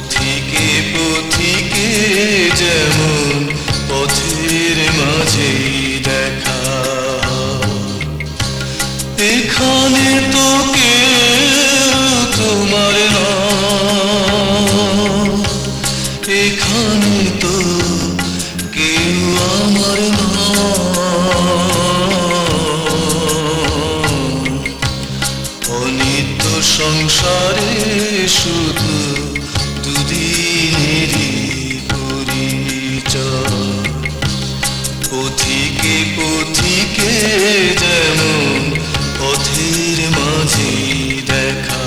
পথিকে পথিকে যেমন পথের মাঝেই দেখা, এখানে তো কেউ তোমার না, এখানে তো কেউ আমার না। অনিত্য সংসারে শুধু দুদিনেরই পরিচয়, পথিকে পথিকে যেমন পথের মাঝে দেখা।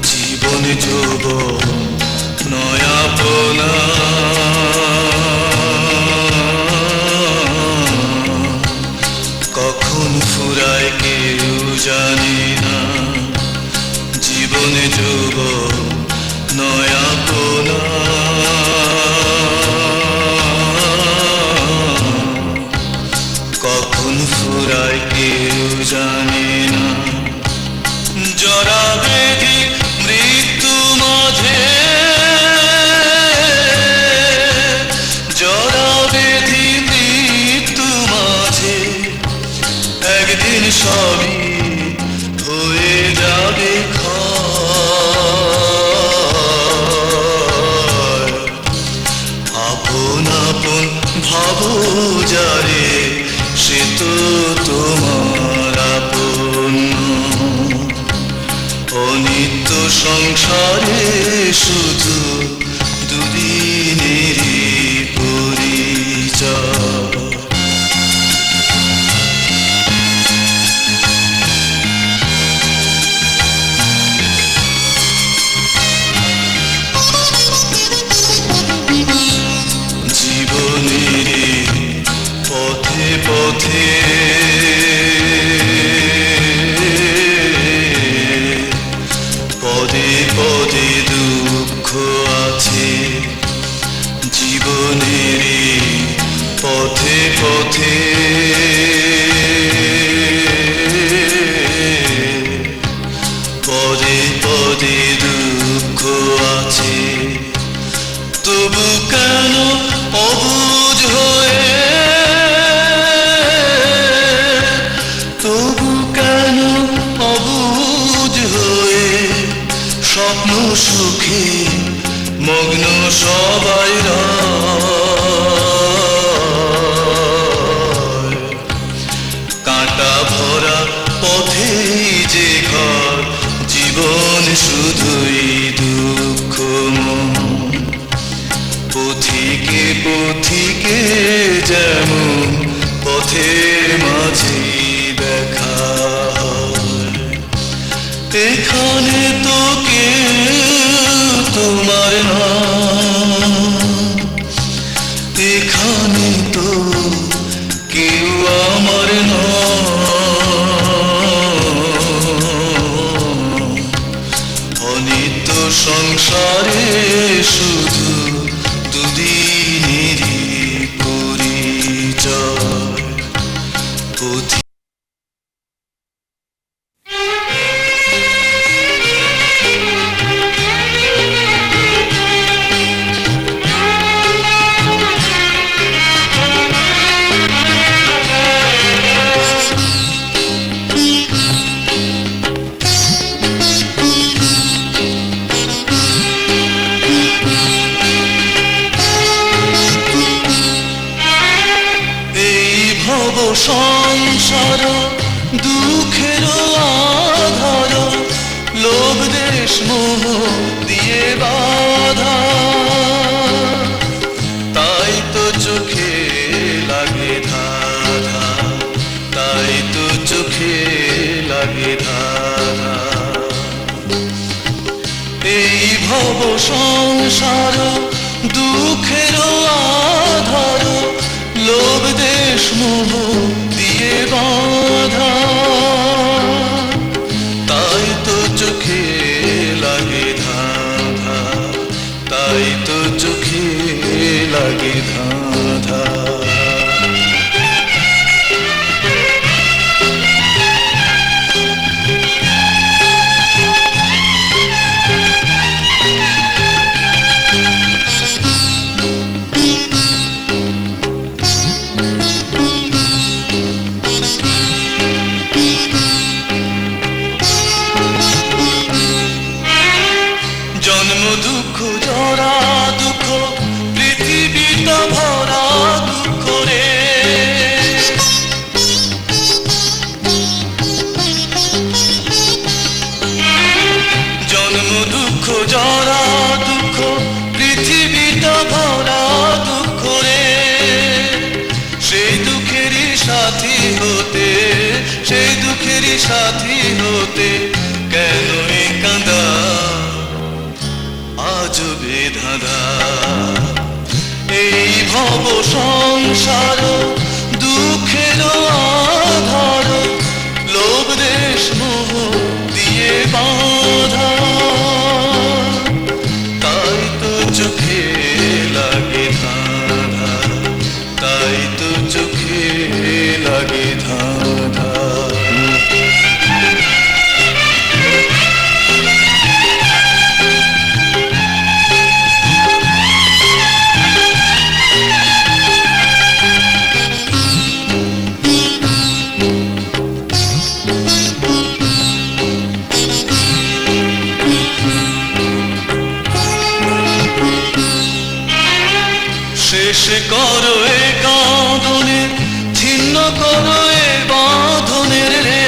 জীবন যৌবন নয়াপনা, কখন ফুরায় কেউ জানে না। জীবন যৌবন নয়াপনা, কখন ফুরায় কেউ জানে না। জরা ব্যাধি মৃত্যু মাঝে, জরা ব্যাধি মৃত্যু মাঝে, একদিন সবই হয়ে যাবে ক্ষয়। আপন আপন ভাবো যারে, সে তো তোমার আপন। অনিত্য সংসারে শুধু দুদিনেরই পরিচয়। জীবনের পথে পথে পদে পদে দুঃখ আছে, জীবনের পথে পথে পদে পদে দুঃখ আছে। তবু কেন অবুঝ হয়ে, তবু কেন অবুঝ হয়ে স্বপ্ন সুখে মগ্ন সবাই রয়। কাঁটা ভরা পথে যে ঘর, জীবন শুধুই দুঃখময়। পথিকে পথিকে যেমন পথের মাঝে দেখা, এখানে তো কেউ তোমার না, এখানে তো কেউ আমার না। অনিত্য সংসারে শুধু দুদিনেরই পরিচয়, পথি। সংসার দুঃখের আধার, লোভ দেশ মোহ দিয়ে বাধা, তাই তো চোখে লাগে ধাঁধা, তাই তো চোখে লাগে ধাঁধা। এই ভব সংসার দুঃখের আধার, লোভ দেশ মোহ দিয়ে বাধা, তাই তো চোখে লাগে ধাঁধা, তাই তো চোখে লাগে ধাঁধা। জন্ম দুঃখ জরা দুঃখ পৃথিবীটা ভরা দুঃখ রে। জন্ম দুঃখ জরা দুঃখ পৃথিবীটা ভরা দুঃখ রে। সেই দুঃখেরই সাথী হতে, সেই দুঃখেরই সাথী হতে কেন এই কাঁদা আজবে ধাঁধা। এই ভব সংসার দুঃখের আধার, লোভ দেশ মোহ দিয়ে বাঁধা। তাই তো চোখে লাগে ধাঁধা, তাই তো চোখে লাগে ধাঁধা। শেষ করো এ কাঁদনে, ছিন্ন করো এ বাঁধনের রে।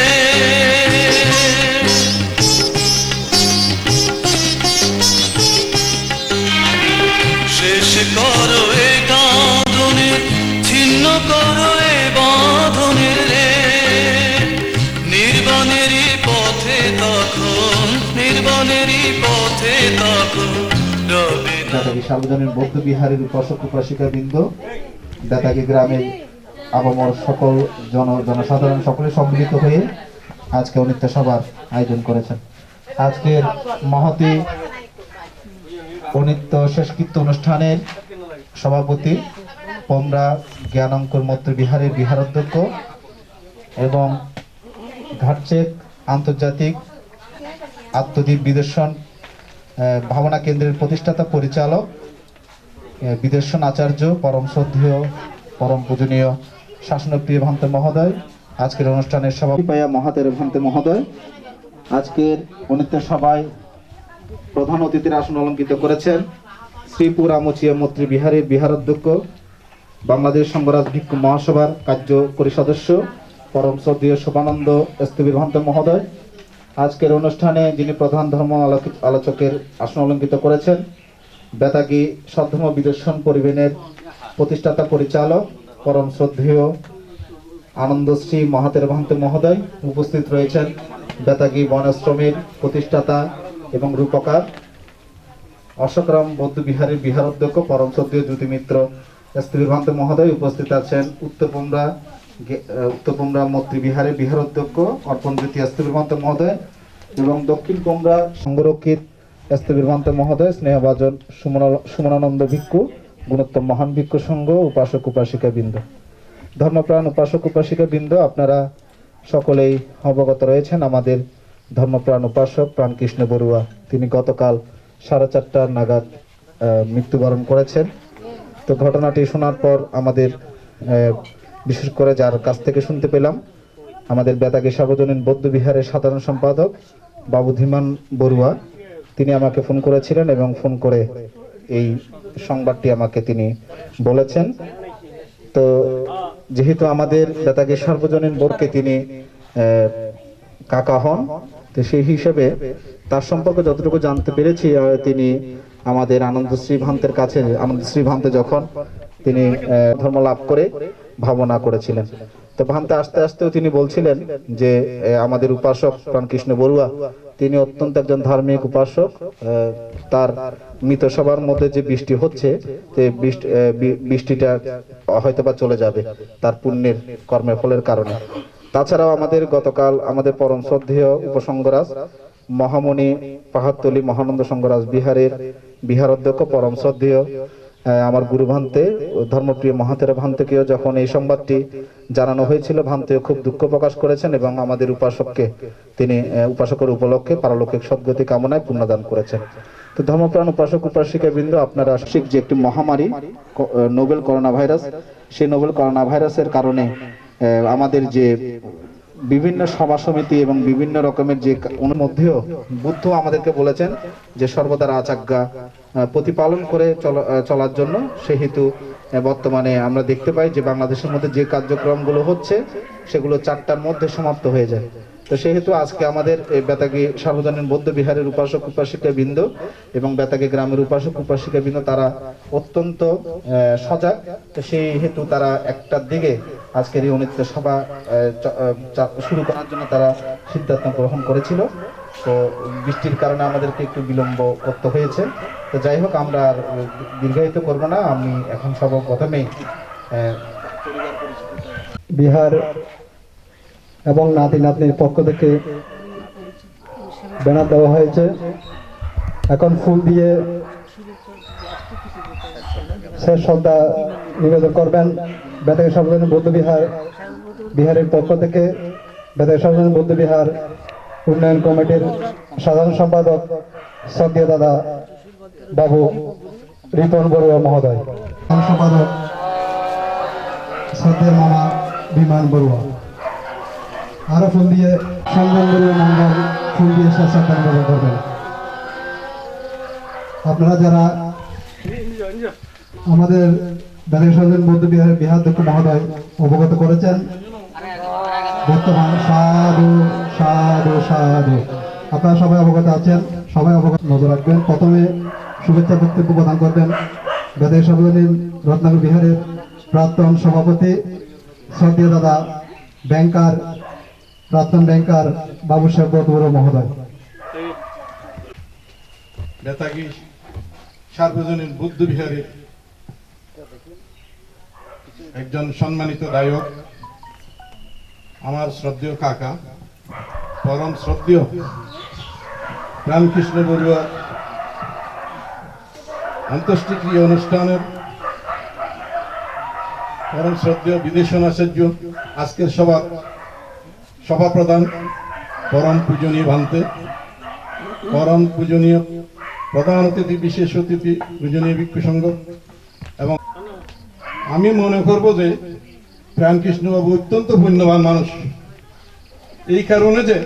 শেষ করো এ কাঁদনে, ছিন্ন করো এ বাঁধনের রে। নির্বাণেরই পথে তখন, নির্বাণেরই পথে তখন রবে। বেতাগী সার্বজনীন বৌদ্ধ বিহারের উপাসক উপাসিকা বৃন্দ, বেতাগী গ্রামের আপামর সকল জনসাধারণ সকলে সম্মিলিত হয়ে আজকে অনিত্য সভার আয়োজন করেছেন। আজকের মহতি অনিত্য শেষকৃত্য অনুষ্ঠানের সভাপতি পোমরা জ্ঞানঙ্কুর মৈত্র বিহারের বিহারাধ্যক্ষ এবং ঘাটচেক আন্তর্জাতিক আত্মদ্বীপ বিদর্শন ভাবনা কেন্দ্রের প্রতিষ্ঠাতা পরিচালক বিদর্শন আচার্য পরম শ্রদ্ধেয় পরম পূজনীয় শাসনপ্রিয় ভান্তে মহোদয়, আজকের অনুষ্ঠানের সভাপতি পাইয়া মহাতের ভান্তে মহোদয়, আজকের অনিত্য সভায় প্রধান অতিথির আসন অলঙ্কৃত করেছেন শ্রীপুর আমচিয়া মৈত্রী বিহারের বিহারাধ্যক্ষ বাংলাদেশ সংঘরাজ ভিক্ষু মহাসভার কার্যকরী সদস্য পরম শ্রদ্ধেয় শোভানন্দ স্থবির ভান্তে মহোদয়। আজকের অনুষ্ঠানে যিনি প্রধান ধর্ম আলোচকের আসন অলঙ্কৃত করেছেন বেতাগী সদ্ধর্ম বিদর্শন পরিবেনের প্রতিষ্ঠাতা পরিচালক পরম শ্রদ্ধেয় আনন্দশ্রী মহাতের ভান্তে মহোদয়। উপস্থিত রয়েছেন বেতাগী বনাশ্রমের প্রতিষ্ঠাতা এবং রূপকার অশোকরাম বৌদ্ধ বিহারের বিহারাধ্যক্ষ পরম শ্রদ্ধেয় জ্যোতিমিত্র স্থবির ভান্তে মহোদয়। উপস্থিত আছেন উত্তর পোমরা মৈত্রী বিহারের বিহারাধ্যক্ষ অর্পণ জ্যোতি স্থবির ভান্তে মহোদয় এবং দক্ষিণ পোমরা সংরক্ষিত স্থবির ভান্তে মহোদয়, স্নেহভাজন সুমনানন্দ ভিক্ষু, গুণোত্তম মহান ভিক্ষু সংঘ, উপাসক উপাসিকা বৃন্দ, ধর্মপ্রাণ উপাসক উপাসিকা বৃন্দ, আপনারা সকলেই অবগত রয়েছেন আমাদের ধর্মপ্রাণ উপাসক প্রাণকৃষ্ণ বড়ুয়া তিনি গতকাল 4:30 নাগাদ মৃত্যুবরণ করেছেন। তো ঘটনাটি শোনার পর আমাদের বিশেষ করে যার কাছ থেকে শুনতে পেলাম আমাদের বেতাগী সার্বজনীন বৌদ্ধ বিহারের সাধারণ সম্পাদক বাবু ধীমান বড়ুয়া, তিনি আমাকে ফোন করেছিলেন এবং ফোন করে এই সংবাদটি আমাকে তিনি বলেছেন। তো যেহেতু আমাদের বেতাগী সার্বজনীন বোর্ডকে তিনি কাকা হন, তো সেই হিসেবে তার সম্পর্কে যতটুকু জানতে পেরেছি তিনি আমাদের আনন্দশ্রী ভান্তের কাছে, আনন্দশ্রী ভান্তে যখন তিনি ধর্ম লাভ করে ভাবনা করেছিলেন, তো ভান্তে আস্তে আস্তেও তিনি বলছিলেন যে আমাদের উপাসক প্রাণকৃষ্ণ বড়ুয়া তিনি অত্যন্ত একজন ধার্মিক উপাসক, তার মৃত সবার মধ্যে যে বৃষ্টি হচ্ছে বৃষ্টিটা হয়তোবা চলে যাবে তার পুণ্যের কর্মের ফলের কারণে। তাছাড়াও আমাদের গতকাল আমাদের পরম শ্রদ্ধেয় উপসংঘরাজ মহামণি পাহাড়তলী মহানন্দ সংঘরাজ বিহারের বিহারাধ্যক্ষ পরম শ্রদ্ধেয় আমার গুরু ভান্তে ধর্মপ্রিয় মহাতেরা ভান্তেকেও যখন এই সংবাদটি জানানো হয়েছিল, ভান্তেও খুব দুঃখ প্রকাশ করেছেন এবং আমাদের উপাসককে তিনি উপাসকের উপলক্ষে পারলৌকিক সদ্গতি কামনায় পুণ্যদান করেছেন। তো ধর্মপ্রাণ উপাসক উপাসিকা বৃন্দ, আপনারা যে একটি মহামারী নোবেল করোনা ভাইরাস, সেই নোবেল করোনা ভাইরাসের কারণে আমাদের যে বিভিন্ন সভা সমিতি এবং বিভিন্ন রকমের যে মধ্যেও বুদ্ধ আমাদেরকে বলেছেন যে সর্বদা আচাজ্ঞা প্রতিপালন করে চলার জন্য। সেহেতু বর্তমানে আমরা দেখতে পাই যে বাংলাদেশের মধ্যে যে কার্যক্রমগুলো হচ্ছে সেগুলো 4টার মধ্যে সমাপ্ত হয়ে যায়। তো সেহেতু আজকে আমাদের বেতাগী সার্বজনীন বৌদ্ধ বিহারের উপাসক উপাসিকা বৃন্দ এবং বেতাগী গ্রামের উপাসক উপাসিকা বৃন্দ তারা অত্যন্ত সজাগ। তো সেই হেতু তারা 1টার দিকে আজকের এই অনুষ্ঠিত সভা শুরু করার জন্য তারা সিদ্ধান্ত গ্রহণ করেছিল। তো বৃষ্টির কারণে আমাদেরকে একটু বিলম্ব করতে হয়েছে। তো যাই হোক, আমরা আর দীর্ঘায়িত করব না। আমি এখন সর্বপ্রথমেই বিহার এবং নাতি নাতনির পক্ষ থেকে ব্যানার দেওয়া হয়েছে। এখন ফুল দিয়ে শেষ শ্রদ্ধা নিবেদন করবেন বেতাগী সার্বজনীন বৌদ্ধ বিহারের পক্ষ থেকে বেতাগী সার্বজনীন বৌদ্ধ বিহার উন্নয়ন কমিটির সাধারণ সম্পাদক শ্রদ্ধেয় দাদা বাবু রিপন বড়ুয়া মহোদয়, সম্পাদক শ্রদ্ধেয় মামা বিমান বড়ুয়া। আরো ফুল দিয়ে সঞ্জন বড়ুয়া মঙ্গল ফুল দিয়ে শেষ শ্রদ্ধা নিবেদন করবেন। আপনারা যারা আমাদের বেতাগী সার্বজনীন বৌদ্ধ বিহারের বিহারাধ্যক্ষ মহোদয় অবগত করেছেন, বর্তমান সাধু সাধু সাধু, আপনারা সবাই অবগত আছেন, সবাই অবগত নজর রাখবেন। প্রথমে শুভেচ্ছা বক্তব্য প্রদান করবেন বেতাগী সার্বজনীন রত্নাকর বিহারের প্রাক্তন সভাপতি শ্রদ্ধেয় দাদা ব্যাংকার, প্রাক্তন ব্যাংকার বাবু সাহেব বড়ুয়া মহোদয়। বেতাগী সার্বজনীন বৌদ্ধ বিহারের একজন সম্মানিত গায়ক, আমার শ্রদ্ধেয় কাকা, পরম শ্রদ্ধেয় রামকৃষ্ণ বড়ুয়া অন্ত্যেষ্টিক্রিয়া অনুষ্ঠানের পরম শ্রদ্ধেয় বিদেশন আচার্য, আজকের সভাপ্রধান পরম পূজনীয় ভান্তে, পরম পূজনীয় প্রধান অতিথি, বিশেষ অতিথি পূজনীয় ভিক্ষু সংঘ, এবং আমি মনে করব যে রামকৃষ্ণবাবু অত্যন্ত পুণ্যবান মানুষ। এই কারণে যে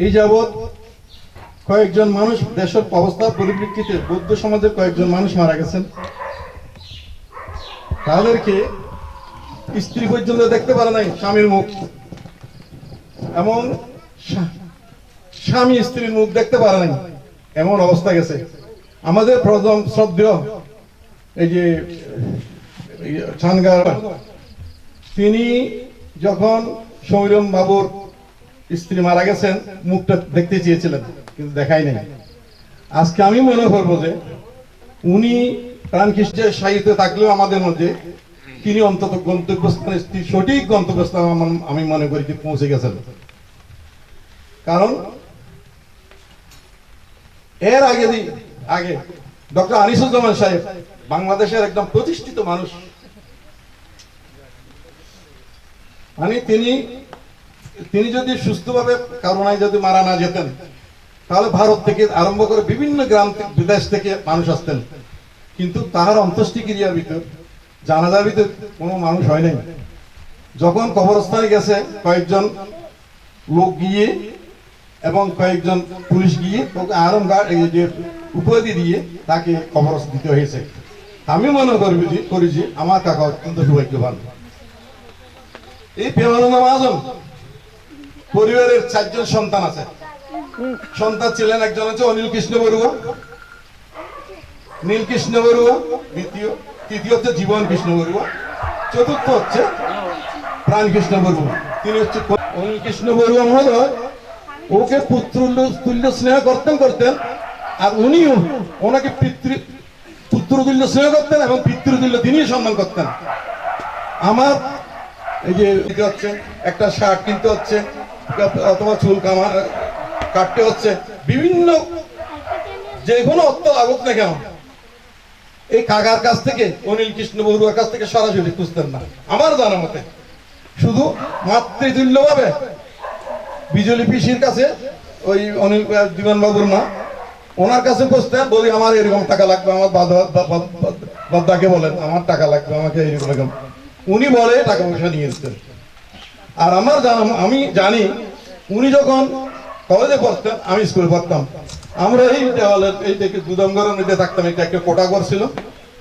এই যাবৎ কয়েকজন মানুষ দেশের অবস্থার পরিপ্রেক্ষিতে বৌদ্ধ সমাজের কয়েকজন মানুষ মারা গেছেন, তাদেরকে স্ত্রী পর্যন্ত দেখতে পারে নাই স্বামীর মুখ, এমন স্বামী স্ত্রীর মুখ দেখতে পারে নাই, এমন অবস্থা গেছে। আমাদের প্রথম শ্রদ্ধেয় এই যে ছানগার, তিনি যখন সৌরম বাবুর স্ত্রী মারা গেছেন মুখটা দেখতে চেয়েছিলেন, কিন্তু দেখাই নাই। আজকে আমি মনে করবো যে উনি প্রাণকৃষ্ণের সাহিত্যে থাকলেও আমাদের মধ্যে তিনি অন্তত গন্তব্যস্থানে, সঠিক গন্তব্যস্থানে আমি মনে করি যে পৌঁছে গেছেন। কারণ এর আগে ডক্টর আনিসুজ্জামান সাহেব বাংলাদেশের একদম প্রতিষ্ঠিত মানুষ, মানে তিনি যদি সুস্থভাবে করোনায় যদি মারা না যেতেন, তাহলে ভারত থেকে আরম্ভ করে বিভিন্ন গ্রাম বিদেশ থেকে মানুষ আসতেন, কিন্তু তার অন্ত্যেষ্টিক্রিয়ার ভিতর, জানাজার ভিতর কোনো মানুষ হয় নাই। যখন কবরস্থানে গেছে কয়েকজন লোক গিয়ে এবং কয়েকজন পুলিশ গিয়ে উপাধি দিয়ে তাকে কবরস্থ দিতে হয়েছে। আমি মনে করি যে আমার কাকা অত্যন্ত সৌভাগ্যবান। এই প্রেমানন্দ মহাজন পরিবারের 4 জন সন্তান আছে। সন্তান ছিলেন, একজন আছে অনিল কৃষ্ণ বড়ুয়া, নীলকৃষ্ণ বড়ুয়া তৃতীয় হচ্ছে জীবন কৃষ্ণ বড়ুয়া, চতুর্থ হচ্ছে প্রাণকৃষ্ণ বড়ুয়া। তিনি হচ্ছে অনিল কৃষ্ণ বড়ুয়া মহোদয়। ওকে পুত্র তুল্য স্নেহ করতেন, আর উনিও ওনাকে পুত্রতুল্য স্নেহ করতেন এবং পিতৃতুল্য তিনি সম্মান করতেন। আমার এই যে হচ্ছে একটা শার্ট কিনতে হচ্ছে, অথবা চুল কাটতে হচ্ছে, বিভিন্ন যে কোনো অর্থ লাগুক না কেন, এই কাকার কাছ থেকে, অনিল কৃষ্ণ বড়ুয়ার কাছ থেকে সরাসরি খুঁজতেন না আমার জানা মতে। শুধু মাতৃতুল্য ভাবে বিজলি পিসির কাছে, ওই অনিল জীবন বাবুর মা, ওনার কাছে খুঁজতেন, বলি আমার এরকম টাকা লাগবে, আমার বাদাকে বলেন আমার টাকা লাগবে, আমাকে এরকম। উনি বলে টাকা পয়সা নিয়ে এসতেন। আর আমার আমি জানি উনি যখন কলেজে পড়তেন, আমি স্কুলে পড়তাম, আমরা এই দেওয়ালের এই থেকে দুদমগরের মধ্যে থাকতাম, একটা কোটা ঘর ছিল,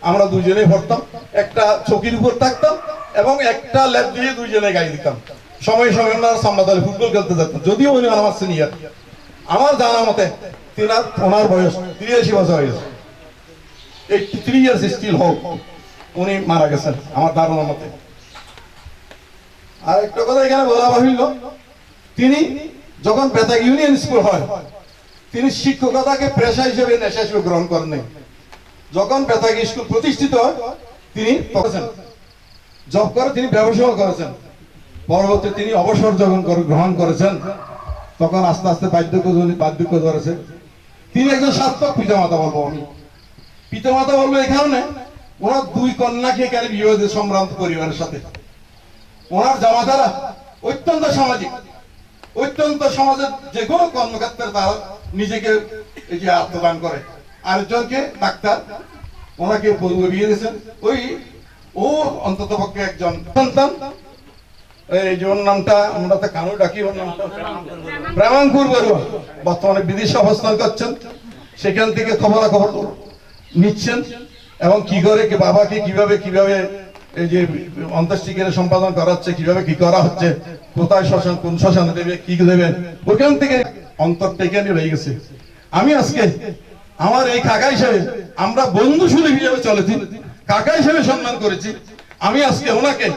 আমরা দুজনেই পড়তাম, একটা চকির উপর থাকতাম এবং একটা ল্যাব দিয়ে দুজনে গাড়ি দিতাম। সময় সময় আমরা সামনাতালে ফুটবল খেলতে যেতাম, যদিও উনি আমার সিনিয়র। আমার জানা মতে ওনার বয়স 83 বছর হয়েছে, 83 ইয়ার্স স্টিল হোক, উনি মারা গেছেন আমার ধারণার মতে। আর একটা কথা এখানে বলা বাহুল্য, তিনি যখন বেতাগ ইউনিয়ন স্কুল হয়, তিনি শিক্ষকতাকে পেশা হিসেবে নেশা হিসেবে গ্রহণ করেন নাই। যখন বেতাগ স্কুল প্রতিষ্ঠিত হয়, তিনি জব করে তিনি ব্যবসাও করেছেন। পরবর্তী তিনি অবসর যখন গ্রহণ করেছেন, তখন আস্তে আস্তে বার্ধক্য ধরেছে। তিনি একজন সার্থক পিতামাতা বলবো আমি। পিতামাতা বলবো এই কারণে, ওনার 2 কন্যাকে এখানে বিবাহ দিয়ে সম্ভ্রান্ত পরিবারের সাথে। ওনার জামাতারা অত্যন্ত সামাজিক, অত্যন্ত সমাজের যে কোনো কর্মক্ষেত্রে তারা নিজেকে এই যে আত্মদান করে। আরেকজনকে ডাক্তার, ওনাকে বিয়ে দিয়েছেন। ও অন্তত পক্ষে একজন সন্তান, এই যে ওর নামটা আমরা তো কানু ডাকি, ওর নামটা প্রেমাঙ্কুর বড়ুয়া, বর্তমানে বিদেশে অবস্থান করছেন। সেখান থেকে খবরাখবর নিচ্ছেন এবং কি করে বাবাকে কিভাবে এই যে অন্ত্যেষ্টিক্রিয়া সম্পাদন করাচ্ছে, কিভাবে কি করা হচ্ছে, কোথায় শ্মশান, কোন শ্মশানে দেবে, কি দেবে, ওখান থেকে অন্তরটা এখানে রয়ে গেছে। আমি আজকে আমার এই কাকা হিসেবে, আমরা বন্ধু সুলভ হিসেবে চলেছি, কাকা হিসেবে সম্মান করেছি। আমি আজকে ওনাকে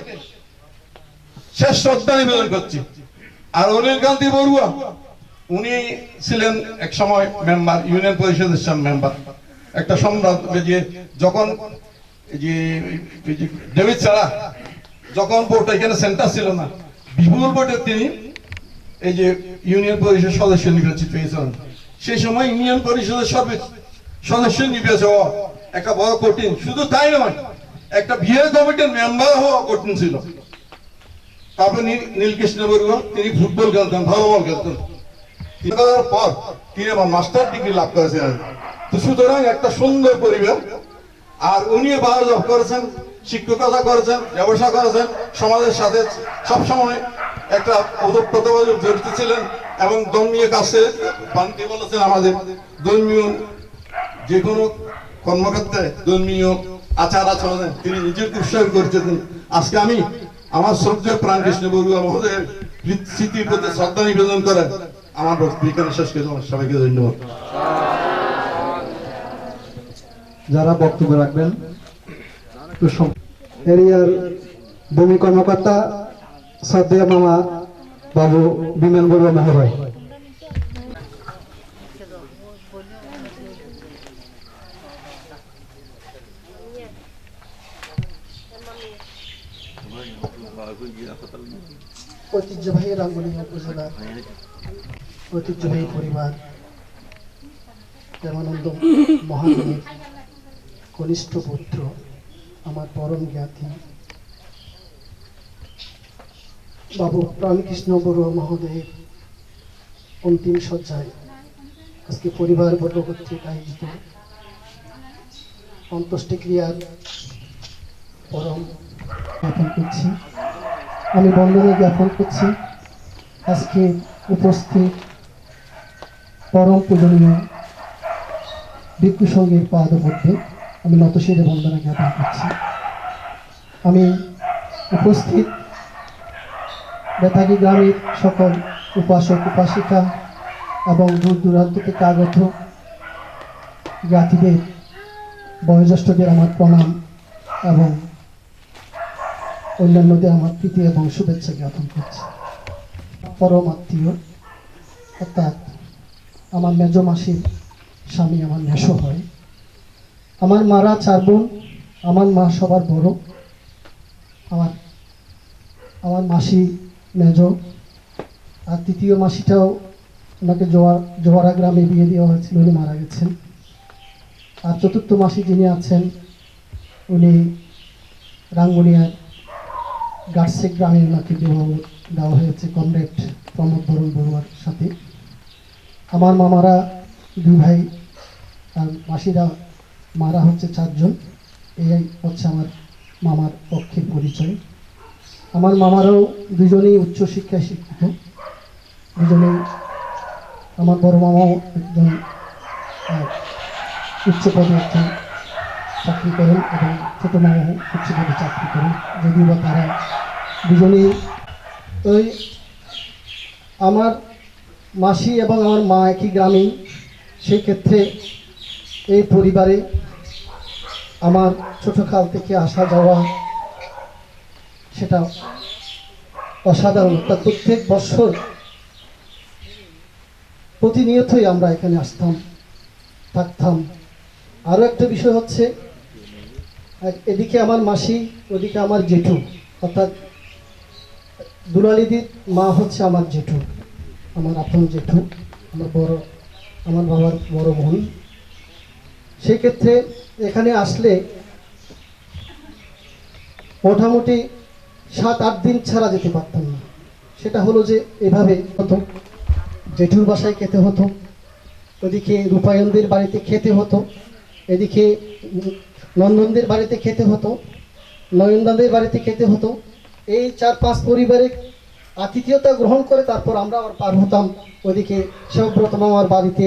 শেষ শ্রদ্ধা নিবেদন করছি। আর অনিল কান্তি বড়ুয়া, উনি ছিলেন এক সময় মেম্বার, ইউনিয়ন পরিষদের মেম্বার, একটা সম্রাট। যে যখন ডেভিড ছাড়া যখন ভোট এখানে সেন্টার ছিল না, বিপুল ভোটে তিনি এই যে ইউনিয়ন পরিষদ সদস্য নির্বাচিত হয়েছিলেন। সেই সময় ইউনিয়ন পরিষদের সদস্য নির্বাচন হওয়া একটা বড় কঠিন, শুধু তাই নয়, একটা বিয়ে কমিটির মেম্বার হওয়া কঠিন ছিল। তারপরে নীলকৃষ্ণ বড়ুয়া, তিনি ফুটবল খেলতেন, ভালো বল খেলতেন। পর তিনি আমার মাস্টার ডিগ্রি লাভ করেছেন। তো সুতরাং একটা সুন্দর পরিবার। আর উনি ভালো জব করেছেন, শিক্ষকতা করেছেন, ব্যবসা করেছেন, সমাজের সাথে সবসময় একটা ওতপ্রোতভাবে জড়িত ছিলেন এবং ধর্মীয় কাছে বান্তি বলেছেন। আমাদের ধর্মীয় যে কোনো কর্মক্ষেত্রে ধর্মীয় আচার আচরণে তিনি নিজেকে উৎসর্গ করেছেন। আজকে আমি আমার শ্রদ্ধেয় প্রাণকৃষ্ণ বড়ুয়া মহোদয়ের স্মৃতির প্রতি শ্রদ্ধা নিবেদন করে আমার বক্তব্য শেষ করে সবাইকে ধন্যবাদ। যারা বক্তব্য রাখবেন, এরিয়ার ভূমি কর্মকর্তা শ্রদ্ধেয় মামা বাবু বিমান বড়ুয়া মহোদয়। ঐতিহ্যবাহী রাঙ্গুনিয়া উপজেলার ঐতিহ্যবাহী পরিবার প্রেমানন্দ মহাজনের কনিষ্ঠ পুত্র, আমার পরম জ্ঞাতি বাবু প্রাণকৃষ্ণ বড়ুয়া মহোদয়ের অন্তিম সজ্জায় আজকে পরিবার বর্গ কর্তৃক আয়োজিত অন্ত্যেষ্টিক্রিয়ার পরম জ্ঞাপন করছি। আমি বন্দনা জ্ঞাপন করছি আজকে উপস্থিত পরম পূজনীয় ভিক্ষু সঙ্গীর পাদপদ্মে আমি নতশিরে বন্দনা জ্ঞাপন করছি। আমি উপস্থিত বেতাগী গ্রামের সকল উপাসক উপাসিকা এবং দূর দূরান্ত থেকে আগত জ্ঞাতিদের, বয়োজ্যেষ্ঠদের আমার প্রণাম এবং অন্যান্যদের আমার প্রীতি এবং শুভেচ্ছা জ্ঞাপন করছি। পরম আত্মীয়, অর্থাৎ আমার মেজ মাসির স্বামী আমার মেসো হয়। আমার মারা 4 বোন, আমার মা সবার বড়। আমার মাসি মেজ, আর তৃতীয় মাসিটাও ওনাকে জোয়ারা গ্রামে বিয়ে দেওয়া হয়েছিল, উনি মারা গেছেন। আর চতুর্থ মাসি যিনি আছেন উনি রাঙ্গুনিয়ার গার্সিক গ্রামে ওনাকে বিবাহ দেওয়া হয়েছে কমরেড প্রমোদ বরুণ বড়ুয়ার সাথে। আমার মামারা 2 ভাই আর মাসিরা মারা হচ্ছে 4 জন। এই হচ্ছে আমার মামার পক্ষের পরিচয়। আমার মামারও 2 জনেই উচ্চশিক্ষায় শিক্ষিত, 2 জনেই। আমার বড় মামাও একজন উচ্চ পদে একজন চাকরি করেন এবং ছোট মামাও উচ্চ পদে চাকরি করেন, যদিও বা তারা 2 জনেই। ওই আমার মাসি এবং আমার মা একই গ্রামেই, সেই ক্ষেত্রে এই পরিবারে আমার ছোটকাল থেকে আসা যাওয়া সেটা অসাধারণ। অর্থাৎ প্রত্যেক বছর প্রতিনিয়তই আমরা এখানে আসতাম, থাকতাম। আরও একটা বিষয় হচ্ছে, এদিকে আমার মাসি, ওদিকে আমার জেঠু, অর্থাৎ দুলালিদির মা হচ্ছে আমার জেঠু, আমার আপন জেঠু, আমার বাবার বড় বোন। সেই ক্ষেত্রে এখানে আসলে মোটামুটি 7-8 দিন ছাড়া যেতে পারতাম না। সেটা হলো যে এভাবে হতো, জেঠুর বাসায় খেতে হতো, ওদিকে রূপায়ণদের বাড়িতে খেতে হতো, এদিকে নন্দনদের বাড়িতে খেতে হতো, নয়নদাদের বাড়িতে খেতে হতো। এই 4-5 পরিবারে আতিথেয়তা গ্রহণ করে তারপর আমরা আবার পার হতাম ওদিকে শিবব্রত মামার বাড়িতে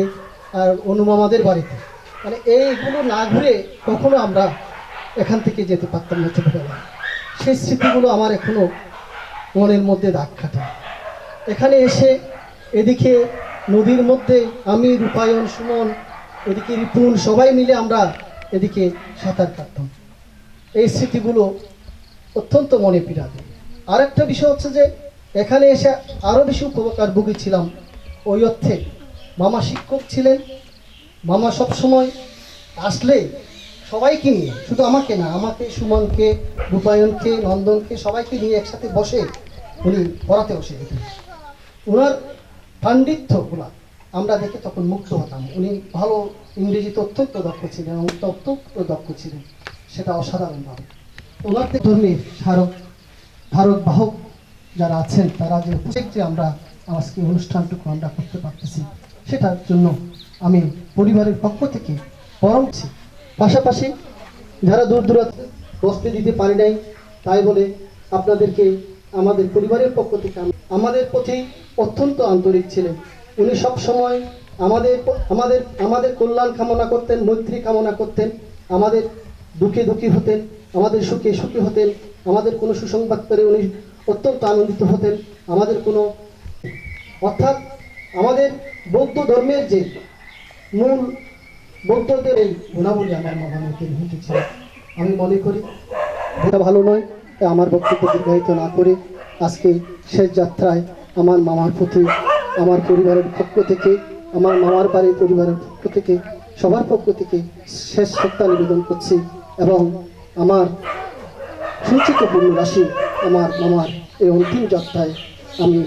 আর অনুমামাদের বাড়িতে। মানে এইগুলো না ঘুরে কখনো আমরা এখান থেকে যেতে পারতাম না ছোটবেলায়। সেই স্মৃতিগুলো আমার এখনো মনের মধ্যে দাগ কাটে। এখানে এসে এদিকে নদীর মধ্যে আমি, রূপায়ণ, সুমন, ওদিকে রিপুন, সবাই মিলে আমরা এদিকে সাঁতার কাটতাম। এই স্মৃতিগুলো অত্যন্ত মনে পীড়া দেয়। আর একটা বিষয় হচ্ছে যে এখানে এসে আরও বেশি উপকার ভুগেছিলাম ওই অর্থে, মামা শিক্ষক ছিলেন। মামা সবসময় আসলে সবাইকে নিয়ে, শুধু আমাকে না, আমাকে, সুমনকে, রূপায়ণকে, নন্দনকে, সবাইকে নিয়ে একসাথে বসে উনি পড়াতে বসে যেতেন। ওনার পাণ্ডিত্যগুলা আমরা দেখে তখন মুগ্ধ হতাম। উনি ভালো ইংরেজিতে অত্যন্ত দক্ষ ছিলেন এবং অত্যন্ত দক্ষ ছিলেন, সেটা অসাধারণভাবে। ওনার ধর্মের ধারক বাহক যারা আছেন, তারা যে যে আমরা আজকে অনুষ্ঠানটুকু আমরা করতে পারতেছি, সেটার জন্য আমি পরিবারের পক্ষ থেকে পরমছি। পাশাপাশি যারা দূর দূরান্তে বসতে দিতে পারি নাই, তাই বলে আপনাদেরকে আমাদের পরিবারের পক্ষ থেকে আমাদের প্রতি অত্যন্ত আন্তরিক ছিলেন। উনি সব সময় আমাদের কল্যাণ কামনা করতেন, মৈত্রী কামনা করতেন। আমাদের দুঃখে দুঃখী হতেন, আমাদের সুখে সুখী হতেন। আমাদের কোনো সুসংবাদ পেলে উনি অত্যন্ত আনন্দিত হতেন। আমাদের কোনো, অর্থাৎ আমাদের বৌদ্ধ ধর্মের যে মূল বৌদ্ধদের এই গুণাবলী আমার মামাকে ঘটেছিল। আমি মনে করি এটা ভালো নয়, আমার বক্তব্য দীর্ঘায়িত না করে আজকে শেষ যাত্রায় আমার মামার প্রতি আমার পরিবারের পক্ষ থেকে, আমার মামার বাড়ির পরিবারের পক্ষ থেকে, সবার পক্ষ থেকে শেষ শ্রদ্ধা নিবেদন করছি এবং আমার সঞ্চিত পূর্ণ রাশি আমার মামার এই অন্তিম যাত্রায় আমি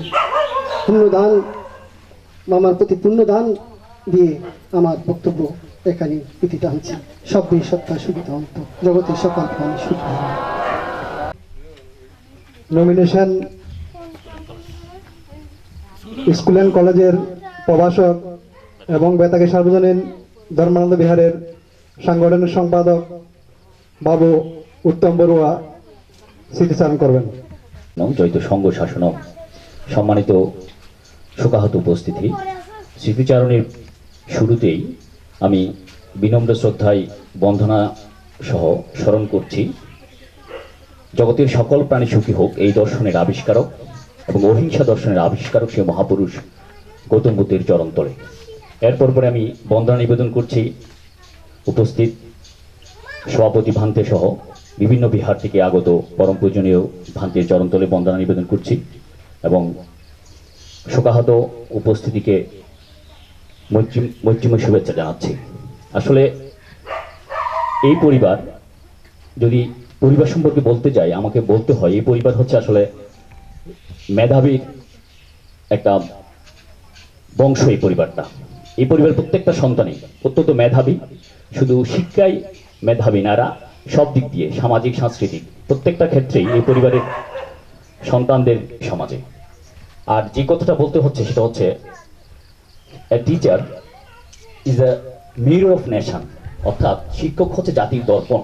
পুণ্যদান, মামার প্রতি পুণ্যদান দিয়ে আমার বক্তব্য এখানে ইতি টানছি। সব্যে সত্তা সুবিধা অন্ত, জগতের সকল প্রাণী সুখ। নমিনেশন স্কুল অ্যান্ড কলেজের প্রভাষক এবং বেতাগী সার্বজনীন ধর্মানন্দ বিহারের সাংগঠনিক সম্পাদক বাবু উত্তম বড়ুয়া স্মৃতিচারণ করবেন। জয়িত সংঘ শাসন সম্মানিত শোকাহত উপস্থিতি, স্মৃতিচারণের শুরুতেই আমি বিনম্র শ্রদ্ধায় বন্দনা সহ স্মরণ করছি জগতের সকল প্রাণী সুখী হোক এই দর্শনের আবিষ্কারক এবং অহিংসা দর্শনের আবিষ্কারক সে মহাপুরুষ গৌতম বুদ্ধের চরণতলে। এরপর পরে আমি বন্দনা নিবেদন করছি উপস্থিত সভাপতি ভান্তে সহ বিভিন্ন বিহার থেকে আগত পরম পূজনীয় ভান্তের চরণতলে বন্দনা নিবেদন করছি এবং শোকাহত উপস্থিতিকে মৈত্রীময় শুভেচ্ছা জানাচ্ছি। আসলে এই পরিবার, যদি পরিবার সম্পর্কে বলতে যাই, আমাকে বলতে হয় এই পরিবার হচ্ছে আসলে মেধাবীর একটা বংশ। এই পরিবারটা, এই পরিবারের প্রত্যেকটা সন্তানই অত্যন্ত মেধাবী। শুধু শিক্ষায় মেধাবী নারা, সব দিক দিয়ে সামাজিক সাংস্কৃতিক প্রত্যেকটা ক্ষেত্রেই এই পরিবারের সন্তানদের সমাজে। আর যে কথাটা বলতে হচ্ছে সেটা হচ্ছে a teacher is a mirror of nation, অর্থাৎ শিক্ষক হচ্ছে জাতির দর্পণ।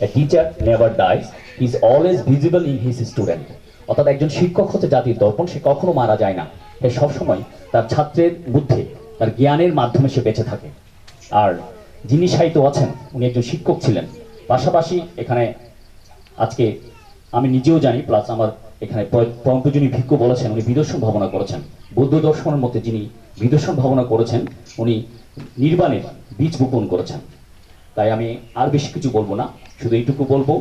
A teacher never dies, he is always visible in his student. অর্থাৎ একজন শিক্ষক হচ্ছে জাতির দর্পণ, সে কখনো মারা যায় না, সে সবসময় তার ছাত্রের মধ্যে তার জ্ঞানের মাধ্যমে সে বেঁচে থাকে। আর যিনি সাহিত্য আছেন উনি একজন শিক্ষক ছিলেন, পাশাপাশি এখানে আজকে আমি নিজেও জানি, প্লাস আমার এখানে পরম পূজনীয় ভিক্ষু বলেছেন উনি বিদর্শন ভাবনা করেছেন। বৌদ্ধ দর্শনের মধ্যে যিনি বিদর্শন ভাবনা করেছেন উনি নির্বাণের বীজ বপন করেছেন। তাই আমি আর বেশি কিছু বলবো না, শুধু এইটুকু বলবো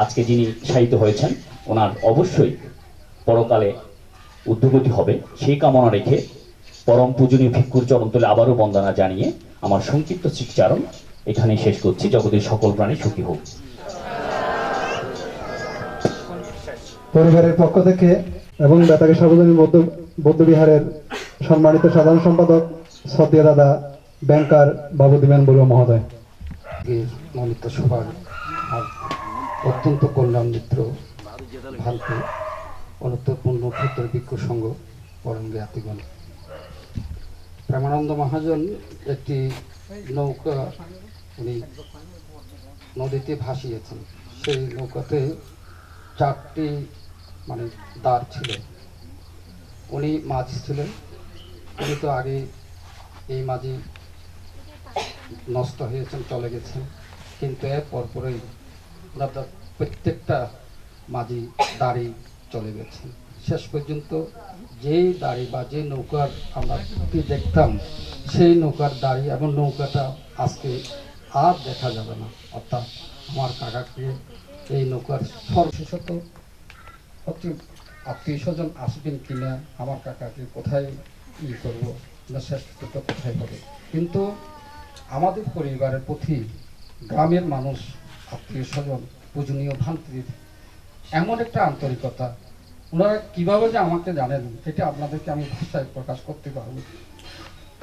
আজকে যিনি সাহিত্য হয়েছেন ওনার অবশ্যই পরকালে উদ্যোগতি হবে সেই কামনা রেখে পরম পূজনীয় ভিক্ষুর চরণতলে আবারও বন্দনা জানিয়ে আমার সংক্ষিপ্ত স্মৃতিচারণ এখানেই শেষ করছি। জগতের সকল প্রাণী সুখী হোক। পরিবারের পক্ষ থেকে এবং বেতাগী সার্বজনীন বৌদ্ধবিহারের সম্মানিত সাধারণ সম্পাদক শ্রদ্ধেয় দাদা ব্যাংকার বাবুদিমান বড়ুয়া মহোদয়, মনিত সভার আর অত্যন্ত কল্যাণ মিত্র ভান্তি অনুত্তরপূর্ণ ক্ষেত্র ভিক্ষু সংঘ পরম জ্ঞাতিগণ, প্রেমানন্দ মহাজন একটি নৌকা উনি নদীতে ভাসিয়েছেন। সেই নৌকাতে 4টি দাঁড় ছিল। উনি মাঝি ছিলেন। উনি তো আগে এই মাঝি নষ্ট হয়েছেন, চলে গেছেন, কিন্তু এর পরপরই ওনার প্রত্যেকটা মাঝি দাড়ি চলে গেছেন। শেষ পর্যন্ত যেই দাড়ি বা যে নৌকার আমরা দেখতাম সেই নৌকার দাড়ি এবং নৌকাটা আজকে আর দেখা যাবে না। অর্থাৎ আমার কাকাকে এই নৌকার সর্বশেষত অতি আত্মীয় স্বজন আসবেন কিনা, আমার কাকাকে কোথায় করবো না শেষ পর্যন্ত কোথায় হবে, কিন্তু আমাদের পরিবারের প্রতি গ্রামের মানুষ, আত্মীয় স্বজন, পূজনীয় ভান্তির এমন একটা আন্তরিকতা, ওনারা কীভাবে যে আমাকে জানেন এটা আপনাদেরকে আমি ভাষায় প্রকাশ করতে পারব।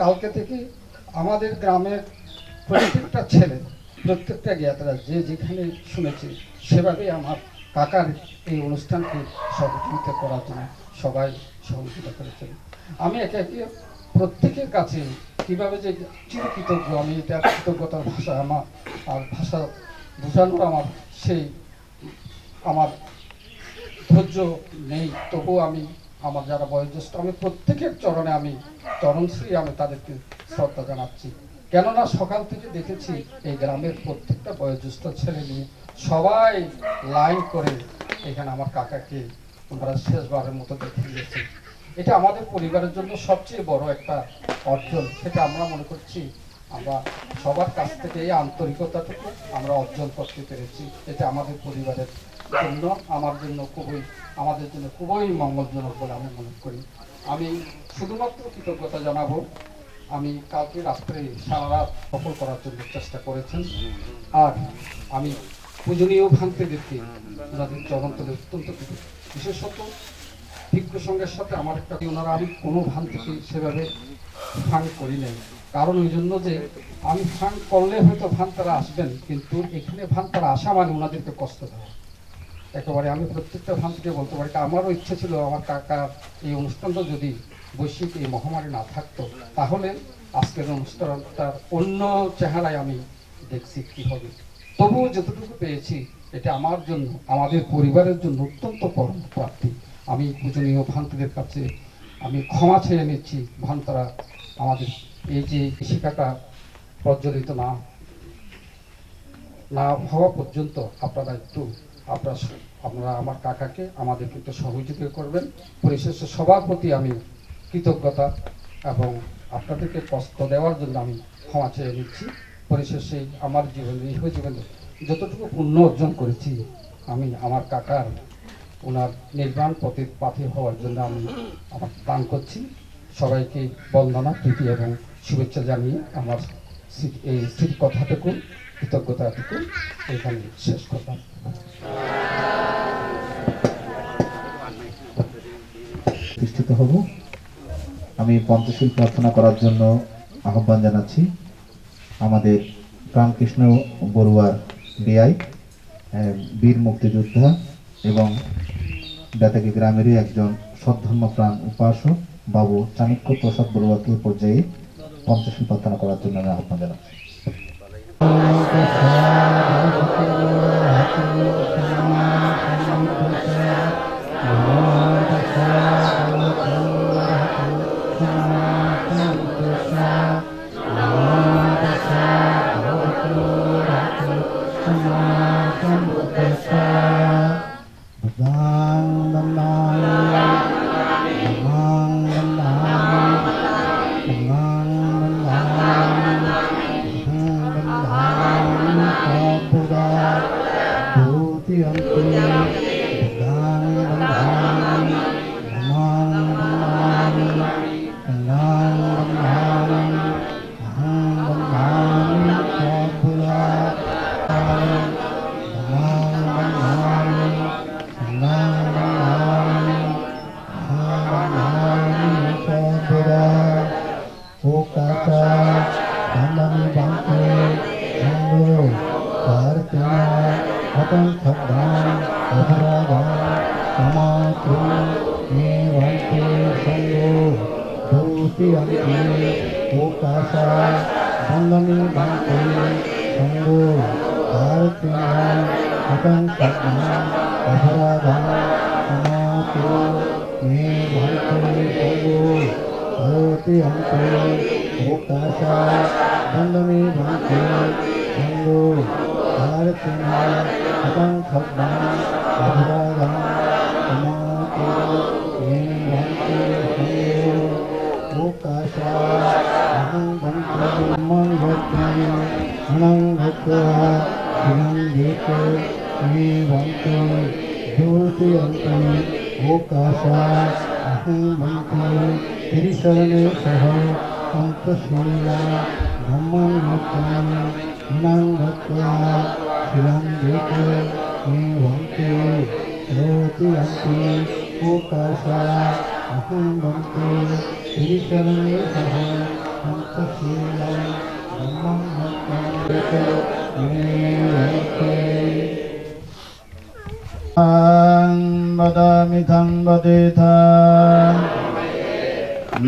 কালকে থেকে আমাদের গ্রামের প্রত্যেকটা ছেলে, প্রত্যেকটা জ্ঞাতারা যে যেখানে শুনেছে সেভাবেই আমার কাকার এই অনুষ্ঠানকে সহযোগিতা করার জন্য সবাই সহযোগিতা করেছেন। আমি একে একে প্রত্যেকের কাছে কীভাবে যে চিরকৃতজ্ঞ, আমি এটা কৃতজ্ঞতার ভাষা আমার আর ভাষা বোঝানোর আমার ধৈর্য নেই। তবুও আমি আমার যারা বয়োজ্যেষ্ঠ আমি প্রত্যেকের চরণে আমি চরণশ্রী আমি তাদেরকে শ্রদ্ধা জানাচ্ছি। কেননা সকাল থেকে দেখেছি এই গ্রামের প্রত্যেকটা বয়োজ্যেষ্ঠ ছেলে নিয়ে সবাই লাইন করে এখানে আমার কাকাকে ওনারা শেষবারের মতো দেখে গিয়েছে। এটা আমাদের পরিবারের জন্য সবচেয়ে বড় একটা অর্জন। সেটা আমরা মনে করছি আমরা সবার কাছ থেকে এই আন্তরিকতাটুকু আমরা অর্জন করতে পেরেছি। এটা আমাদের পরিবারের জন্য আমাদের জন্য খুবই মঙ্গলজনক বলে আমি মনে করি। আমি শুধুমাত্র কৃতজ্ঞতা জানাবো, আমি কালকে রাত্রে সারা রাত সফল করার জন্য চেষ্টা করেছেন। আর আমি পূজনীয় ভান্তিদেরকে ওনাদের চরণতলে অত্যন্ত বিশেষত ভিক্ষু সংঘের সাথে আমার একটা ওনারা আমি কোনো ভান্তিকে সেভাবে ফান করি নাই। কারণ ওই জন্য যে আমি ফান করলে হয়তো ভান্তারা আসবেন, কিন্তু এখানে ভান্তারা আসা মানে ওনাদেরকে কষ্ট দেওয়া। একেবারে আমি প্রত্যেকটা ভান্তিকে বলতে পারি আমারও ইচ্ছে ছিল আমার কাকা এই অনুষ্ঠানটা যদি বৈশ্বিক এই মহামারী না থাকতো তাহলে আজকের অনুষ্ঠানটার অন্য চেহারায় আমি দেখছি কি হবে। তবুও যতটুকু পেয়েছি এটা আমার জন্য, আমাদের পরিবারের জন্য অত্যন্ত পরম প্রাপ্তি। আমি পূজনীয় ভান্তিদের কাছে আমি ক্ষমা চেয়ে নিচ্ছি। ভান্তারা আমাদের এই যে শিক্ষাটা প্রজ্বলিত না হওয়া পর্যন্ত আপনারা আমার কাকাকে আমাদেরকে একটু সহযোগিতা করবেন। পরিশেষে সবার প্রতি আমি কৃতজ্ঞতা এবং আপনাদেরকে কষ্ট দেওয়ার জন্য আমি ক্ষমা চেয়ে নিচ্ছি। পরিশেষে আমার জীবনে যতটুকু পুণ্য অর্জন করেছি আমি আমার কাকার ওনার নির্বাণ পথের পাথে হওয়ার জন্য আমি আমার দান করছি। সবাইকে বন্দনা, প্রীতি এবং শুভেচ্ছা জানিয়ে আমার এই স্মৃতি কথাটুকু, কৃতজ্ঞতাটুকু এখানে শেষ করলাম। প্রতিষ্ঠিত হব। আমি পঞ্চশীল প্রার্থনা করার জন্য আহ্বান জানাচ্ছি আমাদের প্রাণকৃষ্ণ বড়ুয়ার বিআই, বীর মুক্তিযোদ্ধা এবং বেতাগী গ্রামেরই একজন সদ্ধর্মপ্রাণ উপাসক বাবু চাণক্য প্রসাদ বড়ুয়াকে এই পর্যায়ে পঞ্চশীল প্রার্থনা করার জন্য আমি আহ্বান জানাচ্ছি।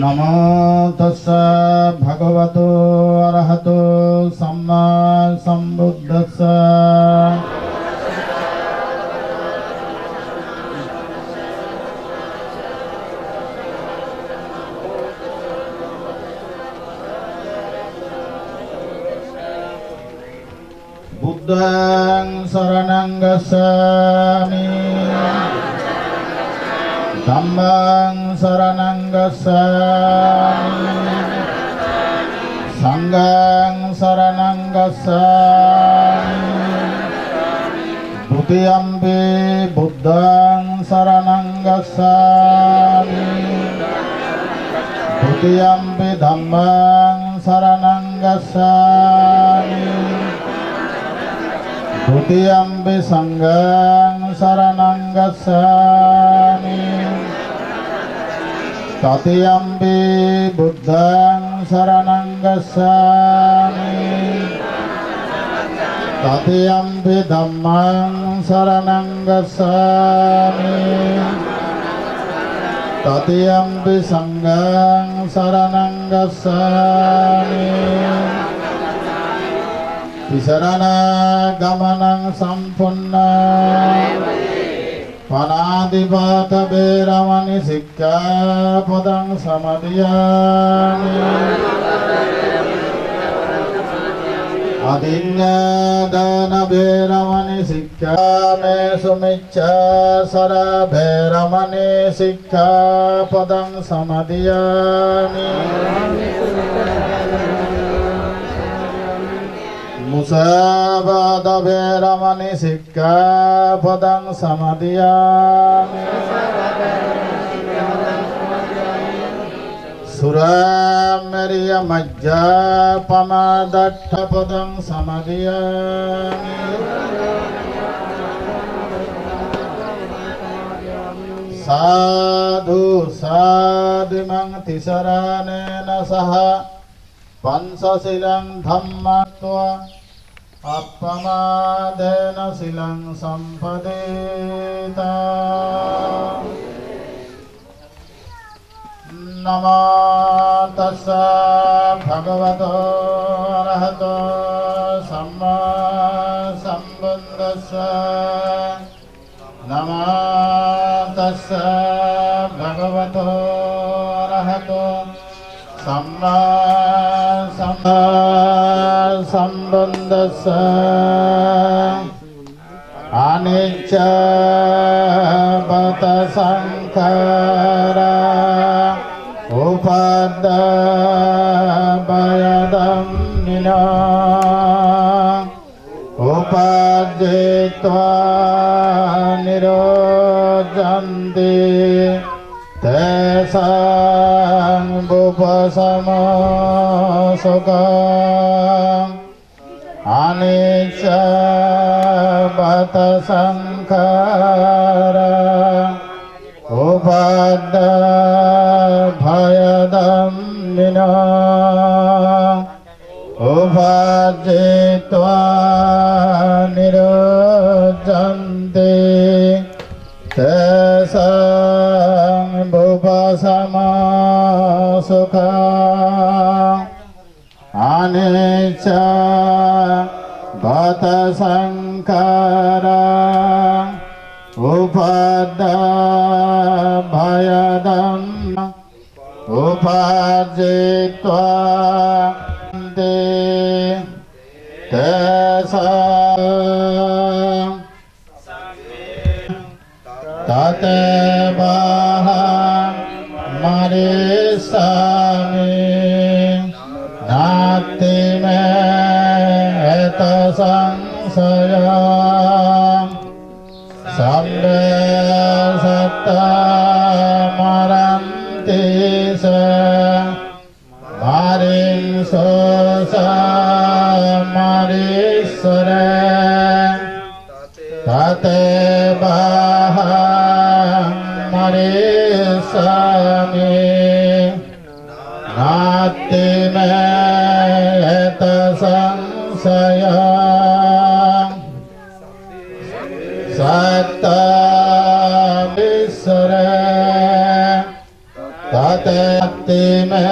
नमो तस्सा भगवतो अरहतो सम्मा सम्बुद्धस्सा। बुद्धं शरणं गच्छामि, धम्मं शरणं गच्छामि, संघं शरणं गच्छामि, द्वितीयम्पि बुद्धं शरणं गच्छामि, तृतीयम्पि धम्मं शरणं गच्छामि, तृतीयम्पि संघं शरणं गच्छामि, तृतीयम्पि बुद्धं शरणं गच्छामि, तृतीयम्पि धम्मं शरणं गच्छामि, तृतीयम्पि संघं शरणं गच्छामि, शरणगमनं सम्पूर्णं पाणातिपात वैरमणि सिक्खापदं समादयामि, अदिन्यदान वैरमणि सिक्खामेषु मिच्छासरा वैरमणि सिक्खापदं समादयामि, मुसावाद वैरमणि सिक्खापदं समादयामि, सुरामेर्य मज्जापमादट्ठपदं समादयामि, साधु साधिमं तिसरानेन सह पंचशीलं धम्मत्वा अपमादेन शिलं सम्पदेता नमो तस्स भगवतो अरहतो सम्मा सम्बुद्धस्स नमो तस्स भगवतो अरहतो सम्मा सम्बुद्धस्स अनिच्च बत संखारा उपादयदं निना उपादित्वा निरोधन्ति तेषां भूपसमो सुखम् अनिच्च बत संखारा उपादयदं निना उपादित्वा निरोधन्ति तेषां भूपसमो सुखम् अनिच्च बत संखारा उपादयदं उपादित्वा तेषां तदेव मरीष्यामि नास्ति मे संशयः सर्वे सत्ता मरन्ति च मरीश्वरे तदेव मरीष्यामि नास्ति मे संशयः सत्तावीश्वरे तदेति मे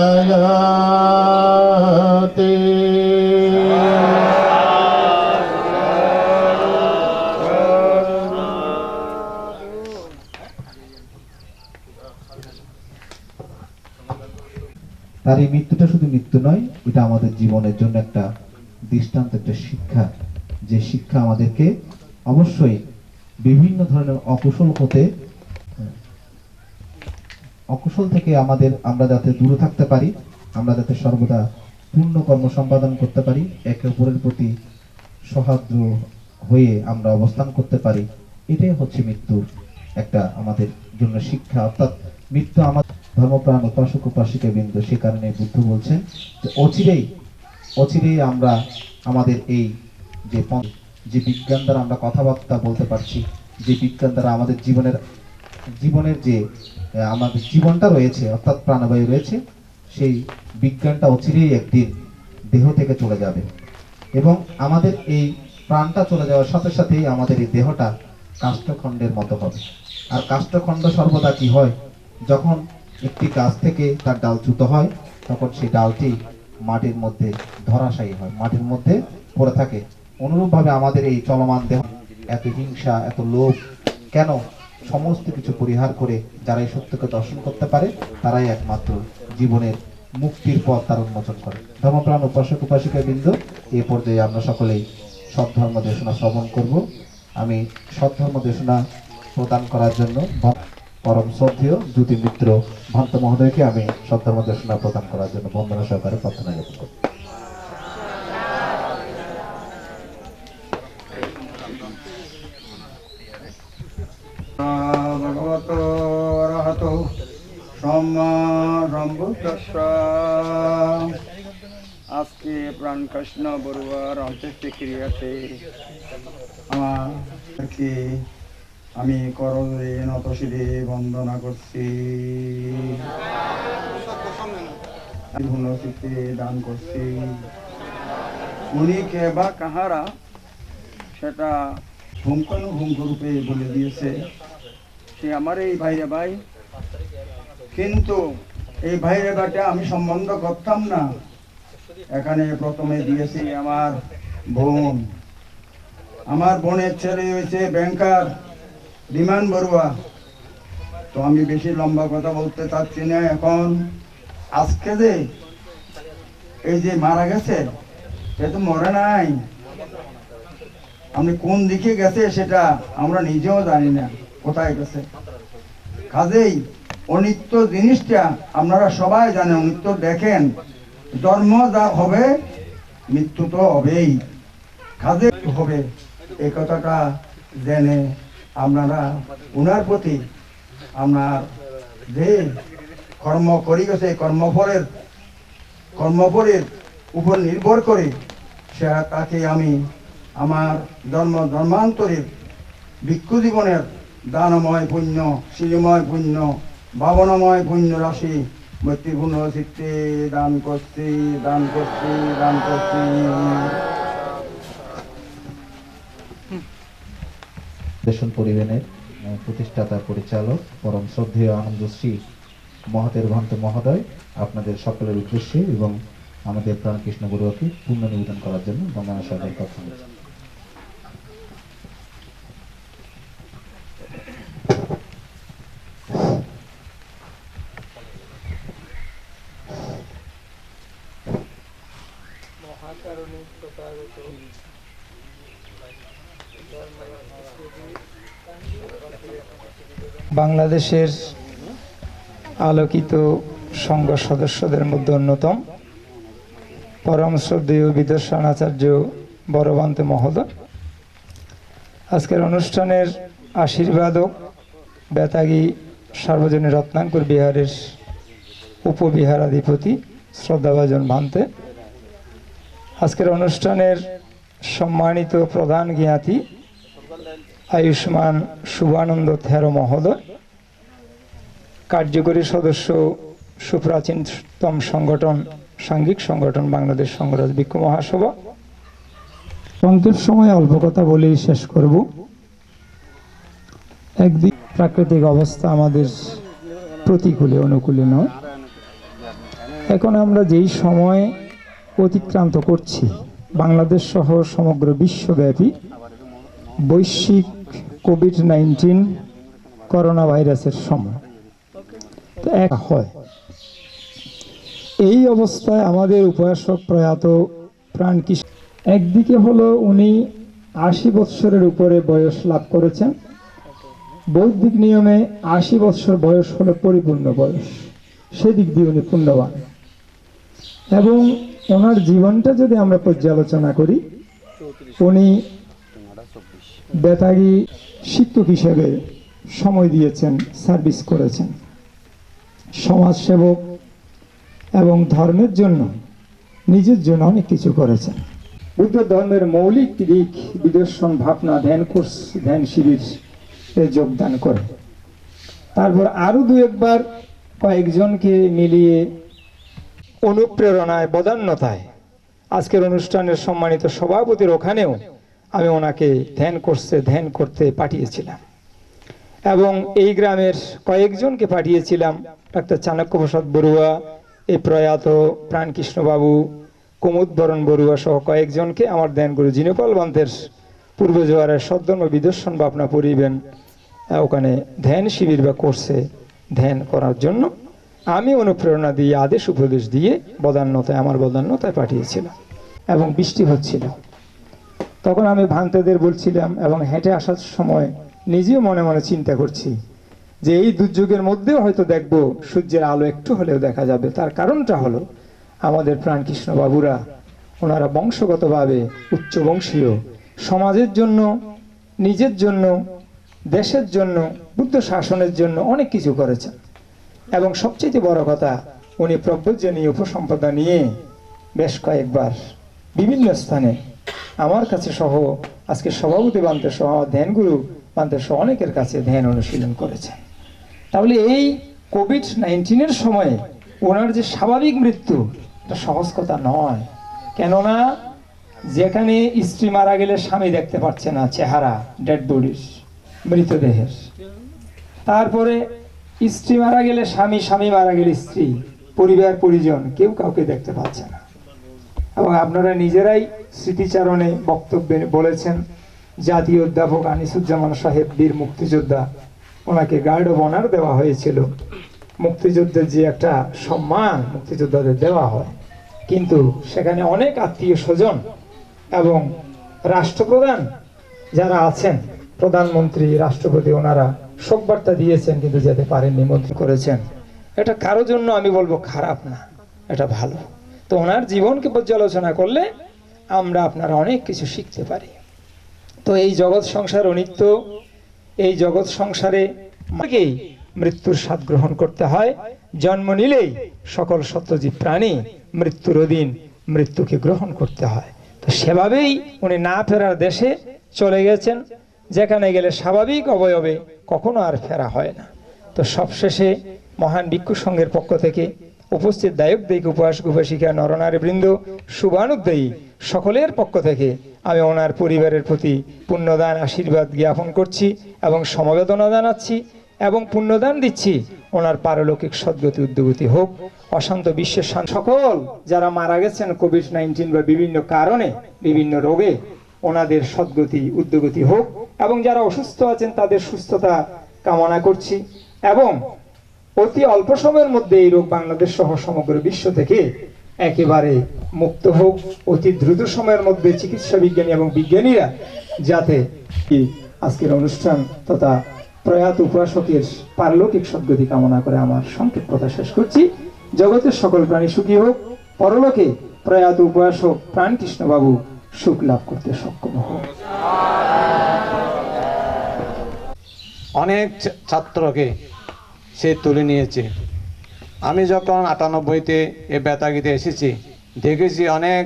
संशयति তার এই মৃত্যুটা শুধু মৃত্যু নয়, এটা আমাদের জীবনের জন্য একটা দৃষ্টান্ত, একটা শিক্ষা, যে শিক্ষা আমাদেরকে অবশ্যই বিভিন্ন ধরনের অকুশল থেকে আমরা যাতে দূরে থাকতে পারি, আমরা যাতে সর্বদা পূর্ণ কর্ম সম্পাদন করতে পারি, একে অপরের প্রতি সৌহার্দ্য হয়ে আমরা অবস্থান করতে পারি, এটাই হচ্ছে মৃত্যুর একটা আমাদের জন্য শিক্ষা। অর্থাৎ মৃত্যু আমাদের ধর্মপ্রাণ উপাসক উপাসিকা বৃন্দ, সে কারণে বুদ্ধ বলছেন যে অচিরেই আমরা আমাদের এই যে বিজ্ঞান দ্বারা আমরা কথাবার্তা বলতে পারছি, যে বিজ্ঞান দ্বারা আমাদের জীবনের যে আমাদের জীবনটা রয়েছে, অর্থাৎ প্রাণবায়ু রয়েছে, সেই বিজ্ঞানটা অচিরেই একদিন দেহ থেকে চলে যাবে এবং আমাদের এই প্রাণটা চলে যাওয়ার সাথে সাথেই আমাদের এই দেহটা কাষ্ঠখণ্ডের মতো হবে। আর কাষ্ঠখণ্ড সর্বদা কি হয়, যখন একটি গাছ থেকে তার ডাল চ্যুত হয় তখন সেই ডালটি মাটির মধ্যে ধরাশায়ী হয়, মাটির মধ্যে পড়ে থাকে। অনুরূপভাবে আমাদের এই চলমান দেহ এত হিংসা, এত লোভ কেন? সমস্ত কিছু পরিহার করে যারা এই সত্যকে দর্শন করতে পারে তারাই একমাত্র জীবনের মুক্তির পথ তার উন্মোচন করে। ধর্মপ্রাণ উপাসক উপাসিকা বৃন্দ, এই পর্যায়ে আমরা সকলেই সৎধর্ম দেশনা শ্রবণ করব। আমি সৎধর্ম দেশনা প্রদান করার জন্য পরম শ্রদ্ধেয় জ্যোতি মিত্র ভন্ত মহোদয়কে আমি সৎধর্ম দেশনা প্রদান করার জন্য বন্দনা সহকারে প্রার্থনা জ্ঞাপন করি। ভগবতো অরহতো সম্মা সম্বুদ্ধস্য। আজকে প্রাণকৃষ্ণ বড়ুয়ার অন্ত্যেষ্টিক্রিয়াতে আমাকে আমি করজোড়ে নতশিরে বন্দনা করছি। ধুনচিতে দান করছি। উনি কে বা কাহারা সেটা পুঙ্খানুপুঙ্খ রূপে বলে দিয়েছে। সে আমার এই ভাইরে ভাই, কিন্তু এই ভাইরে ভাইটা আমি সম্বন্ধ করতাম না। এখানে প্রথমে দিয়েছি আমার বোন। আমার বোনের ছেলে হয়েছে ব্যাংকার বিমান বড়ুয়া। তো আমি বেশি লম্বা কথা বলতে চাচ্ছি না। এখন আজকে যে এই যে মারা গেছে, সে তো মরে নাই। আপনি কোন দিকে গেছে সেটা আমরা নিজেও জানি না কোথায় গেছে। কাজেই অনিত্য জিনিসটা আপনারা সবাই জানেন, অনিত্য দেখেন। জন্ম যা হবে মৃত্যু তো হবেই, কাজে হবে। এই কথাটা জেনে আপনারা উনার প্রতি আপনার যে কর্ম করি গেছে কর্মফলের উপর নির্ভর করে সে তাকে আমি আমার জন্মান্তরের ভিক্ষু জীবনের দানময় পুণ্য, শ্রীময় পুণ্য, ভাবনাময় পুণ্য রাশি মৈত্রীপূর্ণ চিত্তে দান করছি। দেশন পরিবেনের প্রতিষ্ঠাতা পরিচালক পরম শ্রদ্ধেয় আনন্দশ্রী মহাতের ভান্ত মহোদয় আপনাদের সকলের উদ্দেশ্যে এবং আমাদের প্রাণকৃষ্ণ বড়ুয়াকে পূর্ণ নিবেদন করার জন্য বন্দনা সরকার কথা বলছেন। বাংলাদেশের আলোকিত সংঘ সদস্যদের মধ্যে অন্যতম পরম শ্রদ্ধেয় বিদর্শন আচার্য বড়ভান্ত মহোদয়, আজকের অনুষ্ঠানের আশীর্বাদক বেতাগী সার্বজনীন রত্নাঙ্কুর বিহারের উপবিহারাধিপতি শ্রদ্ধাভাজন ভান্তে, আজকের অনুষ্ঠানের সম্মানিত প্রধান জ্ঞাতি আয়ুষ্মান শুভানন্দ থেরো মহোদয়, কার্যকরী সদস্য সুপ্রাচীনতম সংগঠন সাংঘিক সংগঠন বাংলাদেশ সংঘরাজ ভিক্ষু মহাসভা। সংক্ষেপ সময় অল্প কথা বলেই শেষ করব। একদিক প্রাকৃতিক অবস্থা আমাদের প্রতিকূলে অনুকূলে নয়। এখন আমরা যেই সময় অতিক্রান্ত করছি, বাংলাদেশ সহ সমগ্র বিশ্বব্যাপী বৈশ্বিক কোভিড-19 করোনা ভাইরাসের সময় এক হয়। এই অবস্থায় আমাদের উপাসক প্রয়াত প্রাণকৃষ্ণ একদিকে হলো উনি 80 বৎসরের উপরে বয়স লাভ করেছেন। বৌদ্ধিক নিয়মে 80 বৎসর বয়স হলো পরিপূর্ণ বয়স, সেদিক দিয়ে উনি পুণ্যবান। এবং ওনার জীবনটা যদি আমরা পর্যালোচনা করি, উনি বেতাগী শিক্ষক হিসেবে সময় দিয়েছেন, সার্ভিস করেছেন, সমাজসেবক এবং ধর্মের জন্য নিজের জন্য অনেক কিছু করেছেন। বুদ্ধ ধর্মের মৌলিক দিক বিদর্শন ভাবনা ধ্যান কোর্স, ধ্যান শিবির যোগদান করে। তারপর আরো দু একবার কয়েকজনকে মিলিয়ে অনুপ্রেরণায় বদান্যতায় আজকের অনুষ্ঠানের সম্মানিত সভাপতির ওখানেও আমি ওনাকে ধ্যান কোর্সে ধ্যান করতে পাঠিয়েছিলাম এবং এই গ্রামের কয়েকজনকে পাঠিয়েছিলাম। ডাক্তার চাণক্য প্রসাদ বড়ুয়া, এই প্রয়াত প্রাণকৃষ্ণবাবু, কুমুদবরণ বড়ুয়া সহ কয়েকজনকে আমার ধ্যানগুরু জিনেপাল বান্তের পূর্ব জোয়ারের সদ্ধর্ম বিদর্শন ভাবনা পরিবেন ওখানে ধ্যান শিবির বা কোর্সে ধ্যান করার জন্য আমি অনুপ্রেরণা দিয়ে আদেশ উপদেশ দিয়ে বদান্যতায় আমার বদান্যতায় পাঠিয়েছিলাম। এবং বৃষ্টি হচ্ছিল, তখন আমি ভান্তেদের বলছিলাম এবং হেঁটে আসার সময় নিজেও মনে মনে চিন্তা করছি যে এই দুর্যোগের মধ্যেও হয়তো দেখব সূর্যের আলো একটু হলেও দেখা যাবে। তার কারণটা হলো আমাদের প্রাণকৃষ্ণ বাবুরা, ওনারা বংশগতভাবে উচ্চবংশীয়, সমাজের জন্য, নিজের জন্য, দেশের জন্য, বুদ্ধ শাসনের জন্য অনেক কিছু করেছেন। এবং সবচেয়ে বড় কথা, উনি প্রব্রজনীয় উপসম্পদা নিয়ে বেশ কয়েকবার বিভিন্ন স্থানে আমার কাছে সহ আজকে সভাপতি বান্তে সহ ধ্যানগুরু বান্তে সহ অনেকের কাছে ধ্যান অনুশীলন করেছেন। তাহলে এই কোভিড-19 সময়ে ওনার যে স্বাভাবিক মৃত্যু এটা সহজ কথা নয়। কেননা যেখানে স্ত্রী মারা গেলে স্বামী দেখতে পাচ্ছে না চেহারা, ডেড বডির, মৃতদেহের, তারপরে স্ত্রী মারা গেলে স্বামী, স্বামী মারা গেলে স্ত্রী, পরিবার পরিজন কেউ কাউকে দেখতে পাচ্ছে না। এবং আপনারা নিজেরাই স্মৃতিচারণে বক্তব্যে বলেছেন, জাতীয় অধ্যাপক আনিসুজ্জামান সাহেব বীর মুক্তিযোদ্ধা, ওনাকে গার্ড অব অনার দেওয়া হয়েছিল। মুক্তিযুদ্ধের যে একটা সম্মান মুক্তিযোদ্ধাদের দেওয়া হয়, কিন্তু সেখানে অনেক আত্মীয় স্বজন এবং রাষ্ট্রপ্রধান যারা আছেন, প্রধানমন্ত্রী, রাষ্ট্রপতি, ওনারা শোকবার্তা দিয়েছেন কিন্তু যেতে পারেন, নিমন্ত্রণ করেছেন। এটা কারোর জন্য আমি বলবো খারাপ না, এটা ভালো। তো ওনার জীবনকে পর্যালোচনা করলে আমরা আপনারা অনেক কিছু শিখতে পারি। তো এই জগৎ সংসার অনিত্য, এই জগৎ সংসারে আমাকেই মৃত্যুর স্বাদ গ্রহণ করতে হয়। জন্ম নিলেই সকল সত্যজীব প্রাণী মৃত্যুর অধীন, মৃত্যুকে গ্রহণ করতে হয়। তো সেভাবেই উনি না ফেরার দেশে চলে গেছেন, যেখানে গেলে স্বাভাবিক অবয়বে কখনো আর ফেরা হয় না। তো সবশেষে মহান ভিক্ষু সংঘের পক্ষ থেকে উপস্থিত দায়ক দায়িক, উপাসক উপাসিকা, নরনারী বৃন্দ, শুভানুদ্দায়ী সকলের পক্ষ থেকে আমি ওনার পরিবারের প্রতি পুণ্যদান আশীর্বাদ জ্ঞাপন করছি এবং সমবেদনা জানাচ্ছি এবং পুণ্যদান দিচ্ছি। ওনার পারলৌকিক সদ্গতি উদ্যোগতি হোক, অশান্ত বিশ্বের সকল যারা মারা গেছেন কোভিড-19 বা বিভিন্ন কারণে, বিভিন্ন রোগে, ওনাদের সদ্গতি উদ্যোগতি হোক এবং যারা অসুস্থ আছেন তাদের সুস্থতা কামনা করছি। এবং অতি অল্প সময়ের মধ্যে এই রোগ বাংলাদেশ সহ সমগ্র বিশ্ব থেকে একেবারে মুক্ত হোক। অতি দ্রুত সময়ের মধ্যে চিকিৎসা বিজ্ঞানী এবং বিজ্ঞানীরা যাতে আজকের অনুষ্ঠান তথা প্রয়াত উপাসকের পারলৌকিক সদ্গতি কামনা করে আমার সংক্ষিপ্ত কথা শেষ করছি। জগতের সকল প্রাণী সুখী হোক, পরলোকে প্রয়াত উপাসক প্রাণকৃষ্ণ বাবু সুখ লাভ করতে সক্ষম হোক। অনেক ছাত্রকে সে তুলে নিয়েছে। আমি যখন 98-তে এ বেতাগিতে এসেছি, দেখেছি অনেক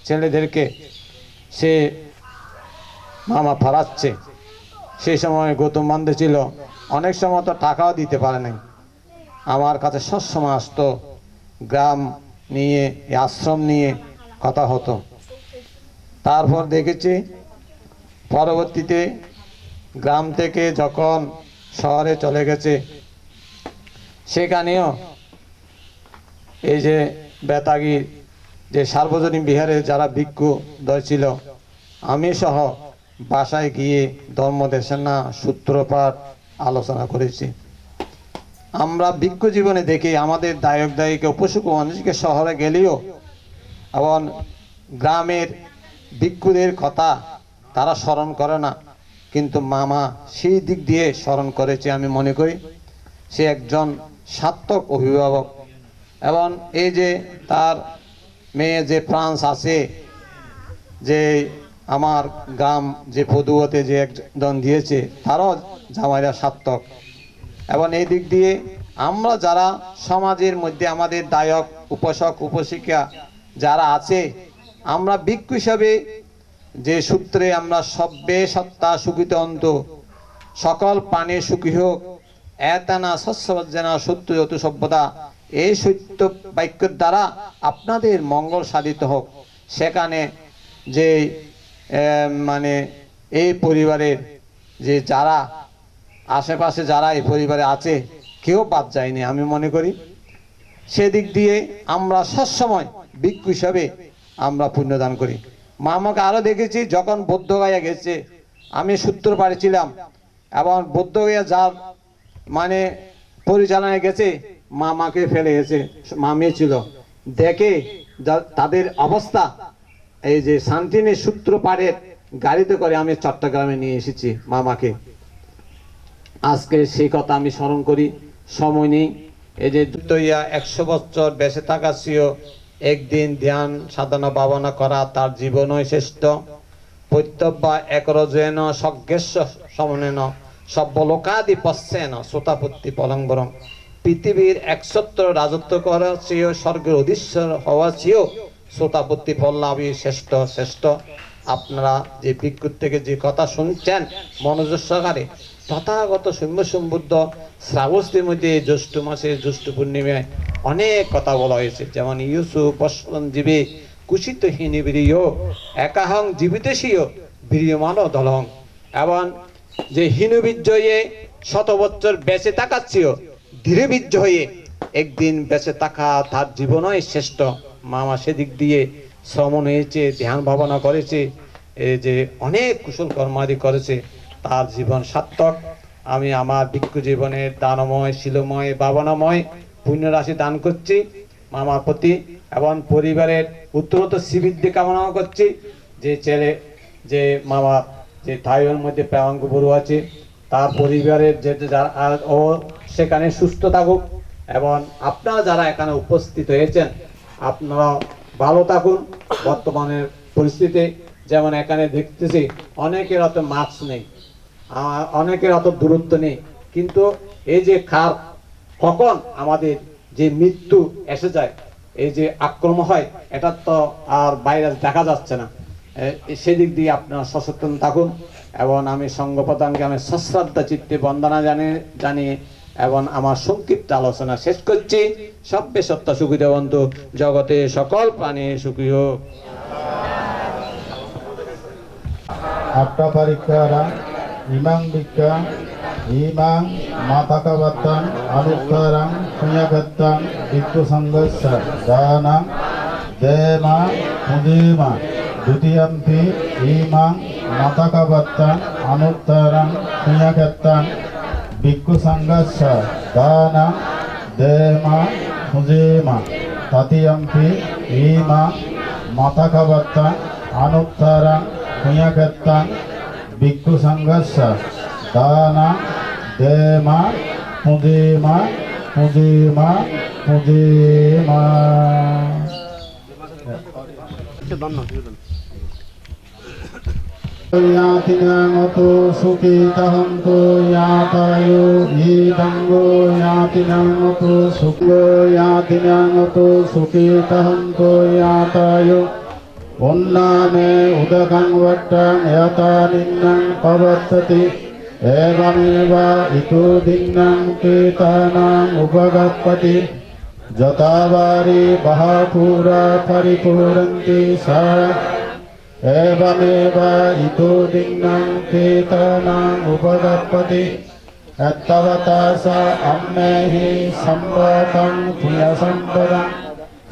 ছেলেদেরকে সে মামা ফারাচ্ছে। সেই সময় গৌতম বান্ধে ছিল, অনেক সময় তো টাকাও দিতে পারে নাই। আমার কাছে সবসময় আসতো, গ্রাম নিয়ে, আশ্রম নিয়ে কথা হতো। তারপর দেখেছি পরবর্তীতে গ্রাম থেকে যখন শহরে চলে গেছে, সেখানেও এই যে বেতাগির যে সার্বজনীন বিহারে যারা ভিক্ষুদ্বয় ছিল, আমি সহ বাসায় গিয়ে ধর্মদেশনা সূত্রপাত আলোচনা করেছি। আমরা ভিক্ষু জীবনে দেখি আমাদের দায়ক দায়িকা উপসুক মানুষকে শহরে গেলেও এবং গ্রামের ভিক্ষুদের কথা তারা স্মরণ করে না, কিন্তু মামা সেই দিক দিয়ে স্মরণ করেছে। আমি মনে করি সে একজন সার্থক অভিভাবক। এবং এই যে তার মেয়ে যে ফ্রান্স আছে, যে আমার গ্রাম যে পদুয়াতে যে একজন দিয়েছে, তারও জামাইরা সার্থক। এবং এই দিক দিয়ে আমরা যারা সমাজের মধ্যে আমাদের দায়ক উপাসক উপাসিকা যারা আছে, আমরা ভিক্ষু হিসাবে যে সূত্রে আমরা সব্যে সত্তা সুখিত অন্ত, সকল প্রাণী সুখী হোক, এতানা শস্যবজ্জনা সত্য যত সভ্যতা, এই সত্য বাক্যের দ্বারা আপনাদের মঙ্গল সাধিত হোক। সেখানে যে মানে এই পরিবারের যে যারা আশেপাশে যারা এই পরিবারে আছে, কেউ বাদ যায়নি। আমি মনে করি সেদিক দিয়ে আমরা সবসময় ভিক্ষু হিসাবে আমরা পুণ্যদান করি। মামাকে আরো দেখেছি যখন বৌদ্ধগয়া গেছে, আমি সূত্রপাড়ে ছিলাম এবং বৌদ্ধগয়া যার মানে পরিচালনায় গেছে, মামাকে ফেলে গেছে, মামি ছিল, দেখে তাদের অবস্থা, এই যে শান্তিনী সূত্রপাড়ের গাড়িতে করে আমি চট্টগ্রামে নিয়ে এসেছি মামাকে। আজকে সেই কথা আমি স্মরণ করি, সময় নেই। এই যে 100 বছর বেঁচে থাকা ছিল, একদিন ধ্যান সাধনা ভাবনা করা তার জীবনই শ্রেষ্ঠ। প্রত্যব্যা একরজেন সজ্ঞেশ্ব সমনেন সব্যলোকাধিপস্যেন শ্রোতাপত্তি পলংবরং। পৃথিবীর 170 রাজত্ব করা চেয়েও স্বর্গের অধীশ্বর হওয়া চেয়েও শ্রোতাপত্তি ফললাভই শ্রেষ্ঠ। শ্রেষ্ঠ আপনারা যে ভিক্ষুর থেকে যে কথা শুনছেন মনোযোগ সহকারে, তথাগত সৌম্য সম্বুদ্ধ শ্রাবস্তীর মধ্যে জ্যৈষ্ঠ মাসে জ্যৈষ্ঠ পূর্ণিমায় অনেক কথা বলা হয়েছে, যেমন ইউসুফ বসঞ্জীবী কুশিত হিনিবিরিয় একাহং জীবিতেশীয় বীর্যমানও দলহং, এবং যে হীনবীর্য হয়ে শত বছর বেঁচে থাকাচ্ছিও ধীরে বীর্য হয়ে একদিন বেঁচে থাকা তার জীবনই শ্রেষ্ঠ। মামা সেদিক দিয়ে শ্রমণ হয়েছে, ধ্যান ভাবনা করেছে, এই যে অনেক কুশল কর্মাদি করেছে, তার জীবন সার্থক। আমি আমার ভিক্ষু জীবনের দানময় শিলময় ভাবনাময় পুণ্য রাশি দান করছি মামার প্রতি, এবং পরিবারের উত্তরোত্তর শ্রীবৃদ্ধি কামনা করছি। যে ছেলে যে মামার যে থাইওয়ার মধ্যে প্রাঙ্গ বড়ু আছে, তার পরিবারের যে ও সেখানে সুস্থ থাকুক, এবং আপনারা যারা এখানে উপস্থিত হয়েছেন আপনারা ভালো থাকুন। বর্তমানের পরিস্থিতি যেমন এখানে দেখতেছি অনেকের অত মাস্ক নেই, অনেকের অত দূরত্ব নেই, কিন্তু এই যে কখন আমাদের যে মৃত্যু এসে যায়, এই যে আক্রমণ হয়, এটা তো আর ভাইরাস দেখা যাচ্ছে না। সেদিক দিয়ে আপনারা সচেতন থাকুন, এবং আমি সংঘ প্রধানকে আমি সশ্রদ্ধা চিত্তে বন্দনা জানিয়ে এবং আমার সংক্ষিপ্ত আলোচনা শেষ করছি। সব্যে সত্তা সুখী দেবন্তু, জগতে সকল প্রাণী সুখী হোক। আট্টাপারিকারা ইমাং বিক্কা ইমাং মাতাকাবাত্তাং আনুত্তরাং পুণ্যগত্তাং ভিক্ষু সংঘস্য দানাং দেমা মুদিমা দ্বিতীয়ম্পি ইমাং মাতাকাবাত্তাং আনুত্তরাং পুণ্যগত্তাং ভিক্ষু সংঘস্য দানাং দেমা মুদিমা তৃতীয়ম্পি ইমাং মাতাকাবাত্তাং আনুত্তরাং পুণ্যগত্তাং ভিক্ষু সংঘস্য দানা দেমা মুদিমা মুদিমা মুদিমা। यातिनामतो सुखितहंतो यातायो ईदंगो यातिनामतो सुखो यातिनामतो सुखितहंतो यातायो उन्नामे उदकं वट्टं यतानिन्नं पवर्तति एवमेव इतो दिन्नं केतानाम् उपगच्छति जतावारि बहपुरा परिपूरन्ति सा एवमेव इतो दिन्नं केतानाम् उपगच्छति यत्तवता स अम्मेहि सम्पतं प्रियसम्पदम्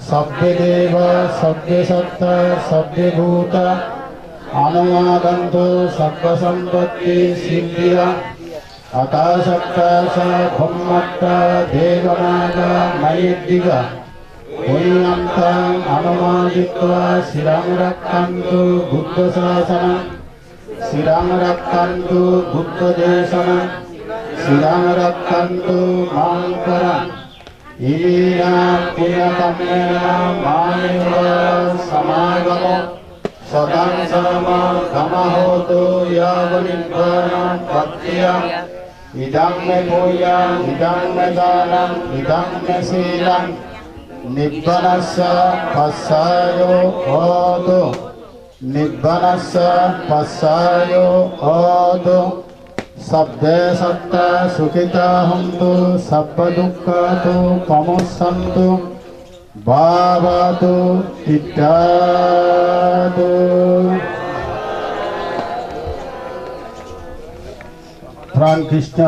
सभ्य देव सभ्य सत्ता सभ्य भूत अनुवादंतो सर्व संपत्ति सिद्धिया अकाशक्ता स ब्रह्मट्टा देवनागा मयिद्दिगा पुण्यन्तं अनुमादित्वा शिरं रक्षन्तु बुद्ध शासनं शिरं रक्षन्तु बुद्ध देशनं शिरं रक्षन्तु मां करं इमीना पुण्यकम्मेना मामेव समागमो सदां समागमहोतु यावनिर्वाणं पत्यम् इदं मे पूजाम् इदं मे दानम् इदं मे शीलम् निब्बनस्य पश्चायो होतु निब्बनस्य पश्चायो होतु सभ्ये सत्ता सुखिता हन्तु सब्ब दुःखातु पमुस्सन्तु भावतु चित्तातु। প্রাণকৃষ্ণ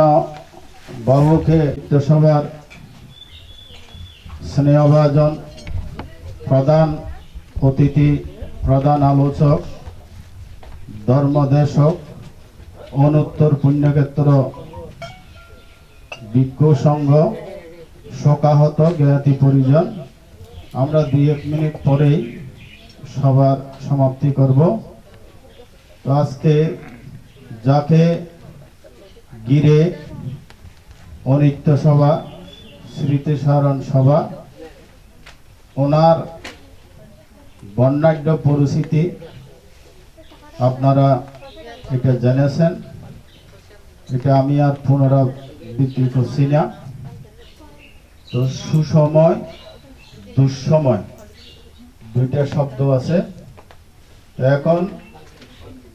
বাবুকে সভার স্নেহভাজন প্রধান অতিথি প্রধান আলোচক ধর্মদেশক অনুত্তর পুণ্যক্ষেত্র ভিক্ষু সংঘ শোকাহত জ্ঞাতি পরিজন, আমরা 2-1 মিনিট পরেই সবার সমাপ্তি করব। তো আজকে যাকে গিরে অনিত্য সভা স্মৃতিস্মরণ সভা, ওনার বর্ণাঢ্য পরিস্থিতি আপনারা এটা জেনেছেন, এটা আমি আর পুনরাবৃত্তি করছি না। তো সুসময় দুঃসময় দুইটা শব্দ আছে। এখন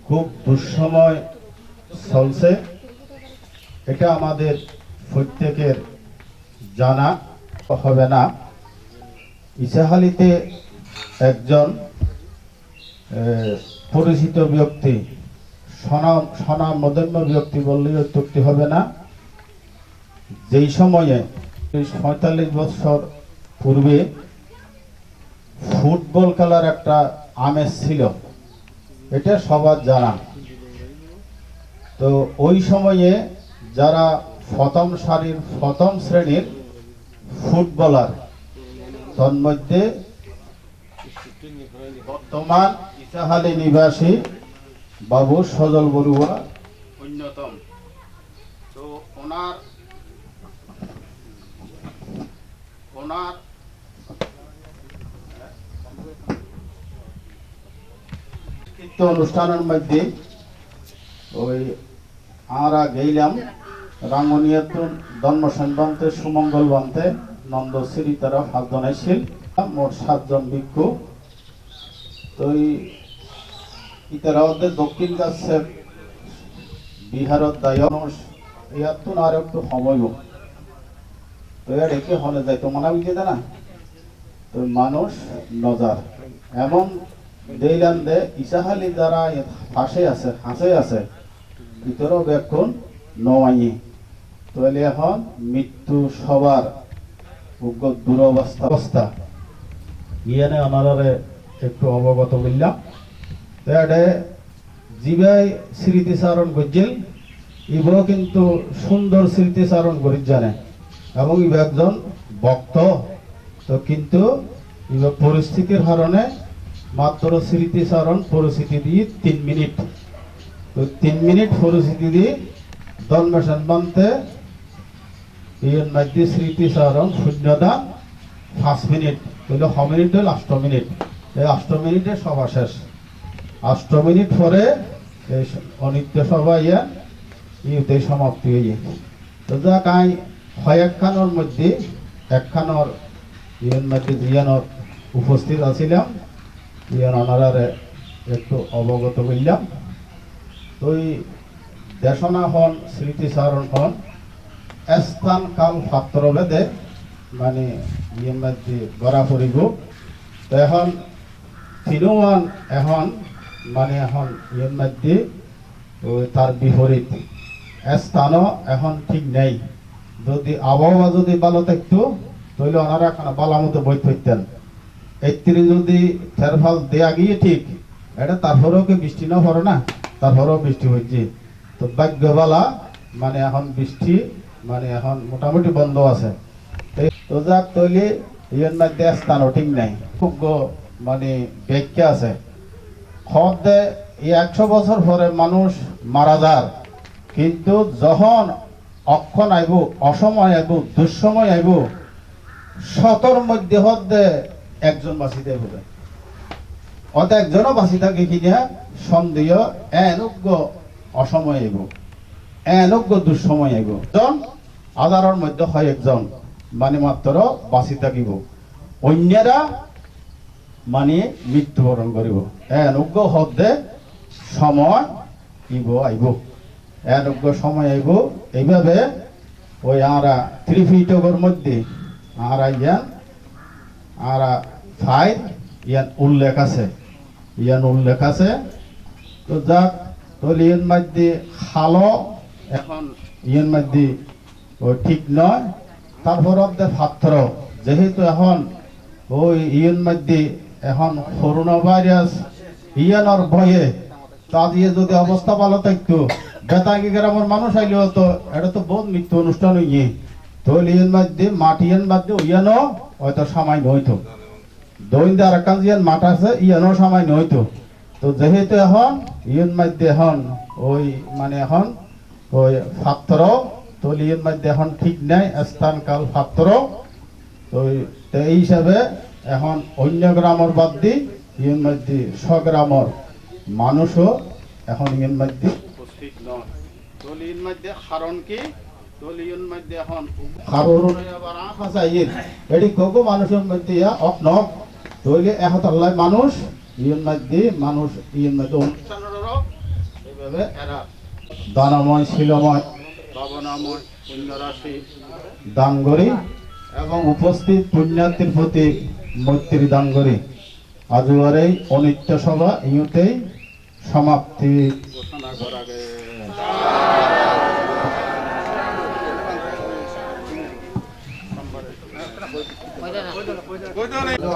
খুব দুঃসময় চলছে, এটা আমাদের প্রত্যেকের জানা হবে না। ইসাহালিতে একজন পরিচিত ব্যক্তি, স্বনামধন্য ব্যক্তি বললেই অত্যুক্তি হবে না। যেই সময়ে ৪৫ বছর পূর্বে ফুটবল খেলার একটা আমেজ ছিল, এটা সবার জানা। তো ওই সময়ে যারা প্রথম সারির প্রথম শ্রেণীর ফুটবলার, তন্মধ্যে বর্তমান ইসাহালি নিবাসী বাবু সজল বড়ুয়া অন্যতম। তো ওনার অনুষ্ঠানের মধ্যে ওই আমরা গেলাম রাঙ্গনিয়াত ধর্মসেন বান্তে, সুমঙ্গল বান্তে, নন্দশ্রী তারা 5 জন আসছিল, মোট 7 জন ভিক্ষু। তো ইতারা দক্ষিণ গাছে বিহারত দায়নুষ ইয়াত আর একটু সময় তো এর একে হলে যাইতো মানা বুঝে না। তো মানুষ নজার এমন দেইলাম দে ইসাহালি যারা হাসে আছে ভিতরেও বেক্ষণ নয়। তাহলে এখন মৃত্যু সবার দুরবস্থা ইয়ে ওনারে একটু অবগত বললাম। জিবাই স্মৃতিচারণ করছিল, ইবও কিন্তু সুন্দর স্মৃতিচারণ করি জানে, এবং ইব একজন ভক্ত। তো কিন্তু ইব পরিস্থিতির কারণে মাত্র স্মৃতিচারণ পরিস্থিতি দিয়ে 3 মিনিট, তো 3 মিনিট পরিস্থিতি দিয়ে ধর্মসেন বান্তে ইয়ের মধ্যে স্মৃতিচারণ শূন্যদান 5 মিনিট, তাহলে 6 মিনিট হল 8 মিনিট। এই 8 মিনিটে সভা শেষ। 8 মিনিট পরে এই অনিত্য সভা ইউতে সমাপ্তি হয়ে। তো যা কাই কয়েকখানোর মধ্যে একখানোর ইয়ের মধ্যে ইয়ানোর উপস্থিত আছিলাম, ইয়ান অনারারে একটু অবগত করলাম। তো এই দেশনা হন স্মৃতিচারণ হন স্থান কাল পাত্র ভেদে মানে ইয়ের মধ্যে গড়া পড়িব। তো এখন তিনুয়ান এখন মানে এখন ইয়ের মধ্যে তার বিপরীত স্থানও এখন ঠিক নেই। যদি আবহাওয়া যদি ভালো থাকতো তাহলে ওনারা এখন বালা মতো বই থাকতেন। এর যদি ফেরফাল দেয়া গিয়ে ঠিক, এটা তারপরেও কি বৃষ্টি না পড়ে না, তারপরেও বৃষ্টি হচ্ছে। তো ভাগ্যবালা মানে এখন বৃষ্টি মানে এখন মোটামুটি বন্ধ আছে। তো যাক তৈলি ইয়ের মধ্যে স্থানও ঠিক নাই, খুব মানে ব্যাখ্যা আছে। খদে 100 বছর পরে মানুষ মারা যার, কিন্তু যখন অক্ষণ আইব, অসময় আইব, দুঃসময় আইব, 100 মধ্যে হদে একজন বাঁচিতে হবে। অত একজনও বাঁচি থাকে কিনা সন্দেহ, এনজ্ঞ অসময় আইব, এনজ্ঞ দুঃসময় আইব। জন হাজারের মধ্যে হয় একজন মানে মাত্র বাঁচি থাকিব, অন্যরা মানে মৃত্যুবরণ করিব। এনজ্ঞ হদে সময় আইব, এনজ্ঞ সময় আইব। এইভাবে ওই আমরা ত্রিপিটকের মধ্যে আমরা ইয়ান উল্লেখ আছে। তো যাক তাহলে ইয়ের মধ্যে খালো এখন ইয়ের মধ্যে ঠিক নয়। তারপর পাত্র যেহেতু এখন ওই ইয়ের মধ্যে এখন করোনা ভাইরাস ইয়ানোর ভয়ে তা দিয়ে যদি অবস্থা ভালো থাকতো, বেতাঙ্গি গ্রামের মানুষ আইলে হতো, এটা তো বহুত মৃত্যু অনুষ্ঠান হইয়ে। তো ইয়ের মধ্যে মাটিয়ান মধ্যে ইয়ানো হয়তো সামান্য হইতো, দৈন্দে আর একটা ইয়ান মাঠ আছে ইয়ানো সামান্য হইতো। তো যেহেতু এখন ইয়ের মধ্যে এখন ওই মানে এখন ওই পাত্র, তো ইয়ের মধ্যে এখন ঠিক নাই স্থান কাল পাত্র। তো এই হিসাবে এখন অন্য গ্রামের বাদ দিয়ে ইয়ের মধ্যে স্বগ্রামের মানুষও এখন ইয়ের মধ্যে উপস্থিত নয়। তো ইয়ের মধ্যে কারণ কি, তো ইয়ের মধ্যে এখন কারণ আবার আশা এটি কোকো মানুষের মধ্যে অকনক তৈলে একতাল্লাই মানুষ ইয়ের মধ্যে অনুষ্ঠানেরও এইভাবে এরা দানময়, শিলময়, ভাবনাময়, পুণ্যরাশি দান করি এবং উপস্থিত পুণ্যার্থীর প্রতি মৈত্রী দান করি আজুয়ার এই অনিত্য সভা ইউতেই সমাপ্তি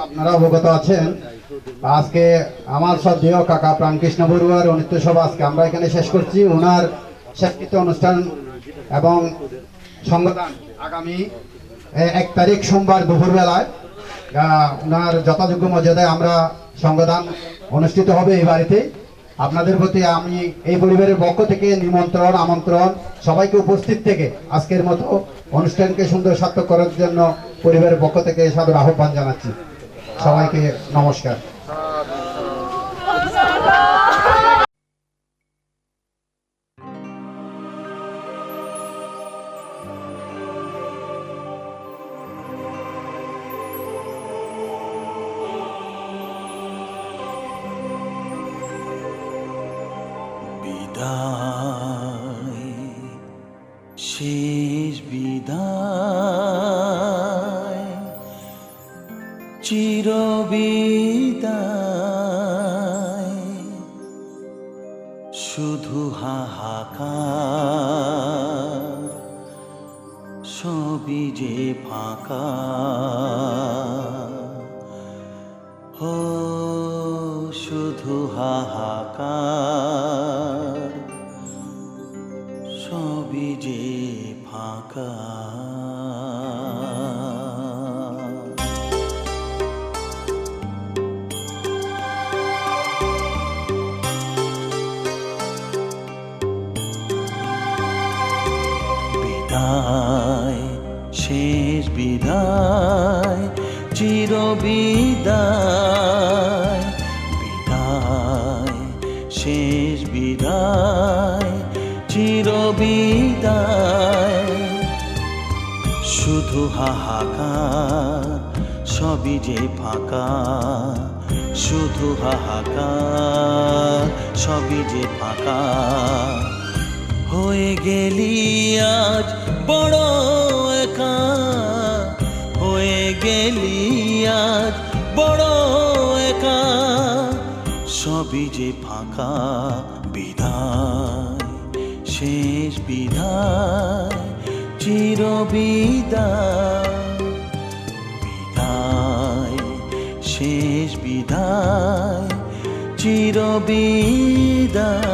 আপনারা অবগত আছেন আজকে আমার শ্রদ্ধেয় কাকা প্রাণকৃষ্ণ বড়ুয়ার অনিত্য সভা আজকে আমরা এখানে শেষ করছি। ওনার শেষকৃত অনুষ্ঠান এবং সংগঠন আগামী 1 তারিখ সোমবার দুপুরবেলায় ওনার যথাযোগ্য মর্যাদায় আমরা সংগঠন অনুষ্ঠিত হবে এই বাড়িতে। আপনাদের প্রতি আমি এই পরিবারের পক্ষ থেকে নিমন্ত্রণ আমন্ত্রণ সবাইকে উপস্থিত থেকে আজকের মতো অনুষ্ঠানকে সুন্দর সার্থক করার জন্য পরিবারের পক্ষ থেকে সাদর আহ্বান জানাচ্ছি। সবাইকে নমস্কার। বিদায় শেষ বিদায় চির বিদায় শুধু হাহাকার সবই যে ফাঁকা ও শুধু হাহাকার সবই যে ফাঁকা বিদায় শেষ বিদায় চির বিদায় বিদায় শেষ বিদায় চির বিদায় শুধু হাহাকার সবই যে ফাঁকা শুধু হাহাকার সবই যে ফাঁকা হয়ে গেলি আজ বড় একা হয়ে গেলি আজ বড় একা সবই যে ফাঁকা বিদায় শেষ বিদায় চির বিদায় বিদায় শেষ বিদায় চির বিদায়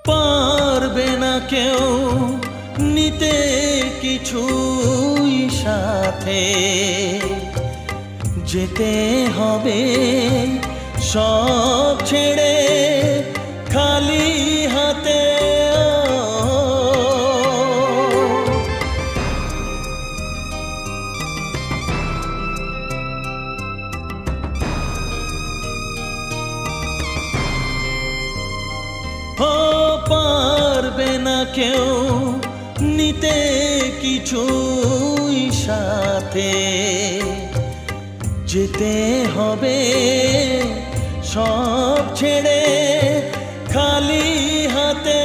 পারবে না কেউ নিতে কিছুই সাথে যেতে হবে সব ছেড়ে খালি হাতে পারবে না কেউ নিতে কিছুই সাথে যেতে হবে সব ছেড়ে খালি হাতে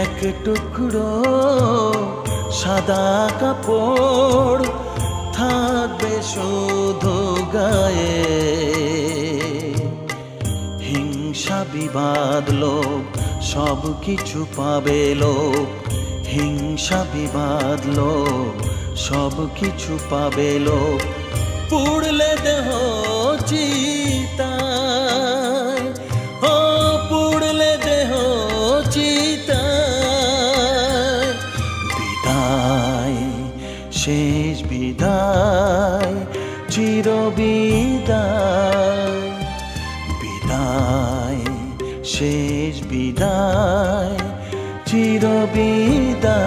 এক টুকরো সাদা কাপড় থাকবে শুধু গায়ে হিংসা বিবাদ লোক সব কিছু পাবে লোক হিংসা বিবাদ লোক সব কিছু পাবে লোক পুড়লে দেহ চিতায় ও পুড়লে দেহ চিতায় বিদায় শেষ বিদায় চির বিদায় বিদায় শেষ বিদায় চির বিদায়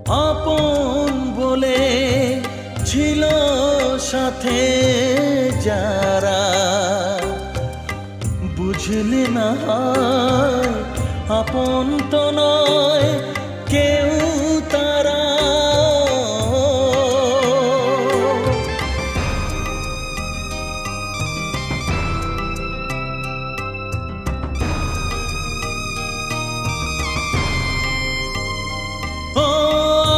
আপন বলে ছিল সাথে যারা, বুঝলে না হয় আপন তো নয় কেউ তারা।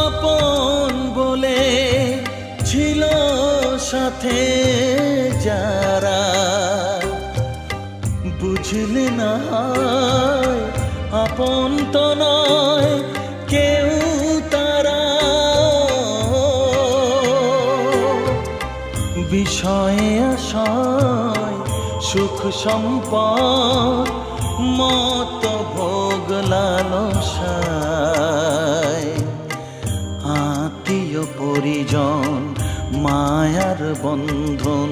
আপন বলে ছিল সাথে যারা, বুঝলে না হয় আপন তো নয় কেউ তারা। বিষয়ে আশয় সুখ সম্পদ মত ভোগ লালসায়, আত্মীয় পরিজন মায়ার বন্ধন,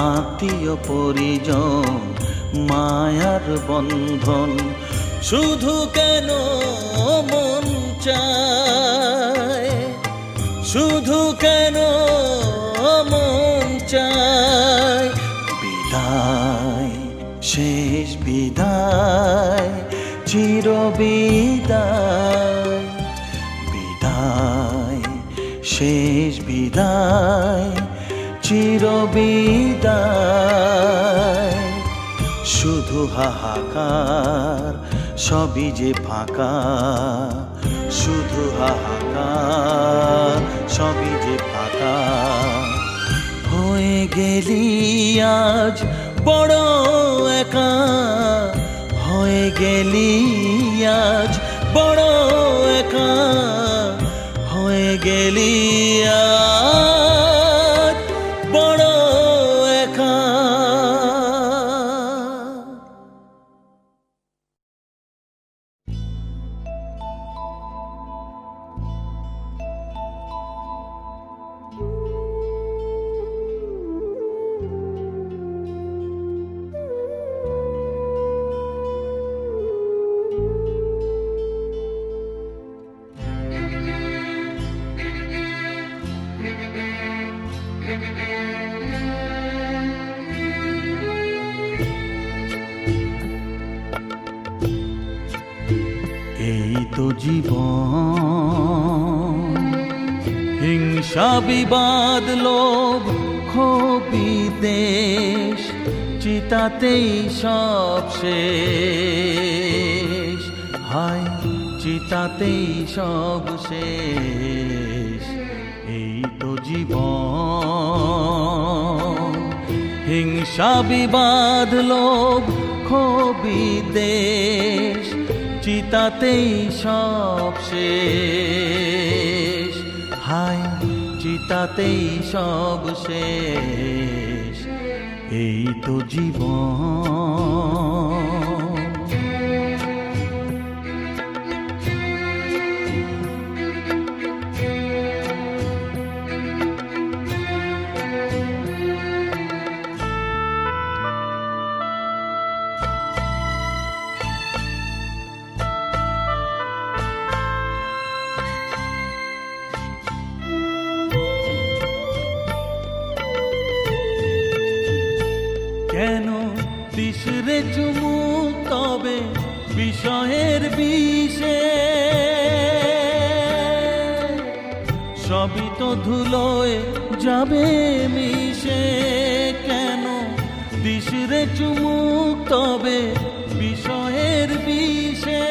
আত্মীয় পরিজন মায়ার বন্ধন, শুধু কেন মন চায়, শুধু কেন মন চায়। বিদায় শেষ বিদায় চির বিদায়, বিদায় শেষ বিদায় চির বিদায়। শুধু হাহাকার সবই যে ফাঁকা, শুধু হাহাকার সবই যে ফাঁকা। হয়ে গেলি আজ বড় একা, হয়ে গেলি আজ বড় একা, হয়ে গেলি আজ বড় একা। এই তো জীবন, হিংসা বিবাদ লোভ ক্ষোভী দেশ, চিতাতেই সব শেষ, হায় চিতাতেই সব শেষ। এই তো জীবন, হিংসা বিবাদ লোভ ক্ষোভী দেশ, চিতাতেই সব শেষ, হায় চিতাতেই সব শেষ। এই তো জীবন। কেন দিশরে চুমুক তবে বিষয়ের বিষে, সবই তো ধুলোয় যাবে মিশে। কেন দিশরে চুমুক তবে বিষয়ের বিষে,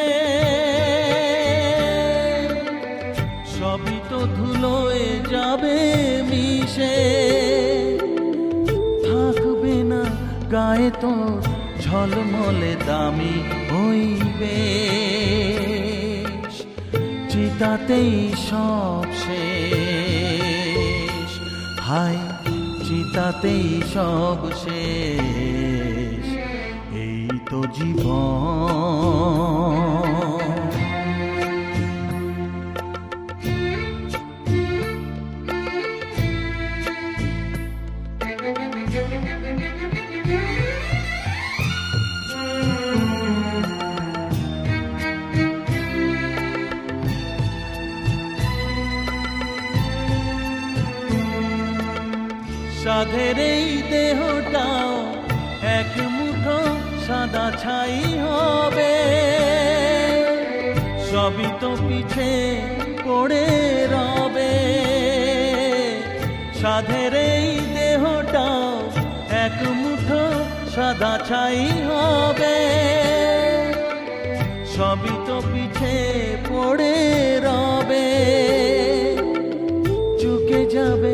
সবই তো ধুলোয় যাবে মিশে। থাকবে না গায়ে তো ঝলমলে দামি হইবে, চিতাতেই সব শেষ, হায় চিতাতেই সব শেষ। এই তো জীবন। সাধের এই দেহটাও এক মুঠো সাদা ছাই হবে, সবই তো পিছে পড়ে রবে। সাধের এই দেহটাও এক মুঠো সাদা ছাই হবে, সবই তো পিছে পড়ে রবে। চুকে যাবে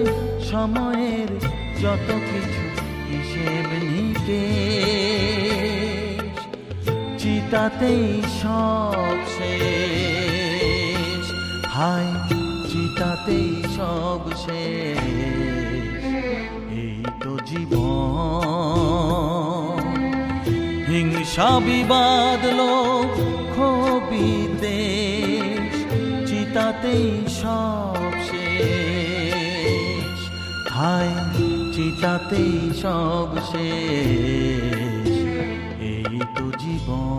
সময়ের যত কিছু হিসেব নিকেশ, চিতাতেই সব শেষ। হায় চিতাতেই সব শেষ, এই তো জীবন। হিংসা বিবাদ লোভ বিদ্বেষ, চিতাতেই সব শেষ। হায় চিতাতেই সব শেষ, এই তো জীবন।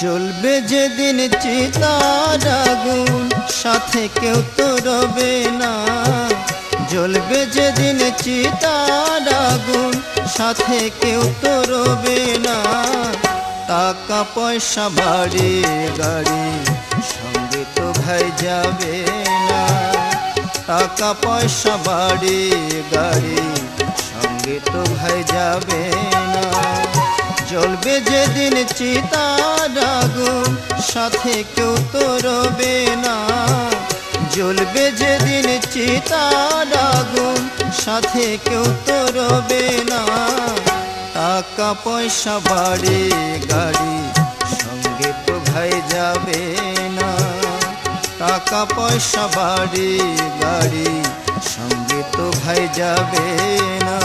জ্বলবে যেদিন চিতার আগুন, সাথে কেউ তো রবে না। জ্বলবে যেদিন চিতার আগুন, সাথে কেউ তো রবে না। টাকা পয়সা বাড়ি গাড়ি সঙ্গে তো ভাই যাবে না। টাকা পয়সা বাড়ি গাড়ি সঙ্গে তো ভাই যাবে না। জ্বলবে যেদিন চিতার আগুন, সাথে কেউ তো রবে না। জ্বলবে যেদিন চিতার আগুন, সাথে কেউ তো রবে না। টাকা পয়সা বাড়ি গাড়ি সঙ্গে তো ভাই যাবে না। টাকা পয়সা বাড়ি গাড়ি সঙ্গে তো ভাই যাবে না।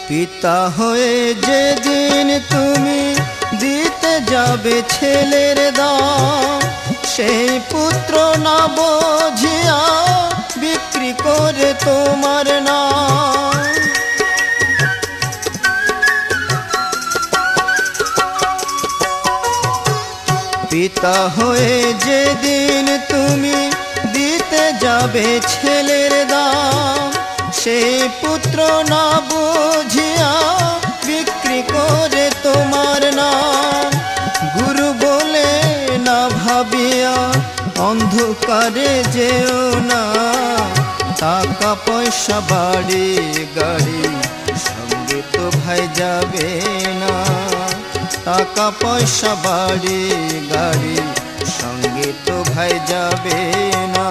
পিতা হয়ে যেদিন তুমি দিতে যাবে ছেলের দাম, সেই পুত্র না বুঝিয়া বিক্রি করে তোমার নাম। পিতা হয়ে যেদিন তুমি দিতে যাবে ছেলের দাম, সেই পুত্র না বুঝিয়া বিক্রি করে তোমার নাম। গুরু বলে না ভাবিয়া অন্ধকারে যেও না। টাকা পয়সা বাড়ি গাড়ি সঙ্গে তো ভাই যাবে না। টাকা পয়সা বাড়ি গাড়ি সঙ্গে তো ভাই যাবে না।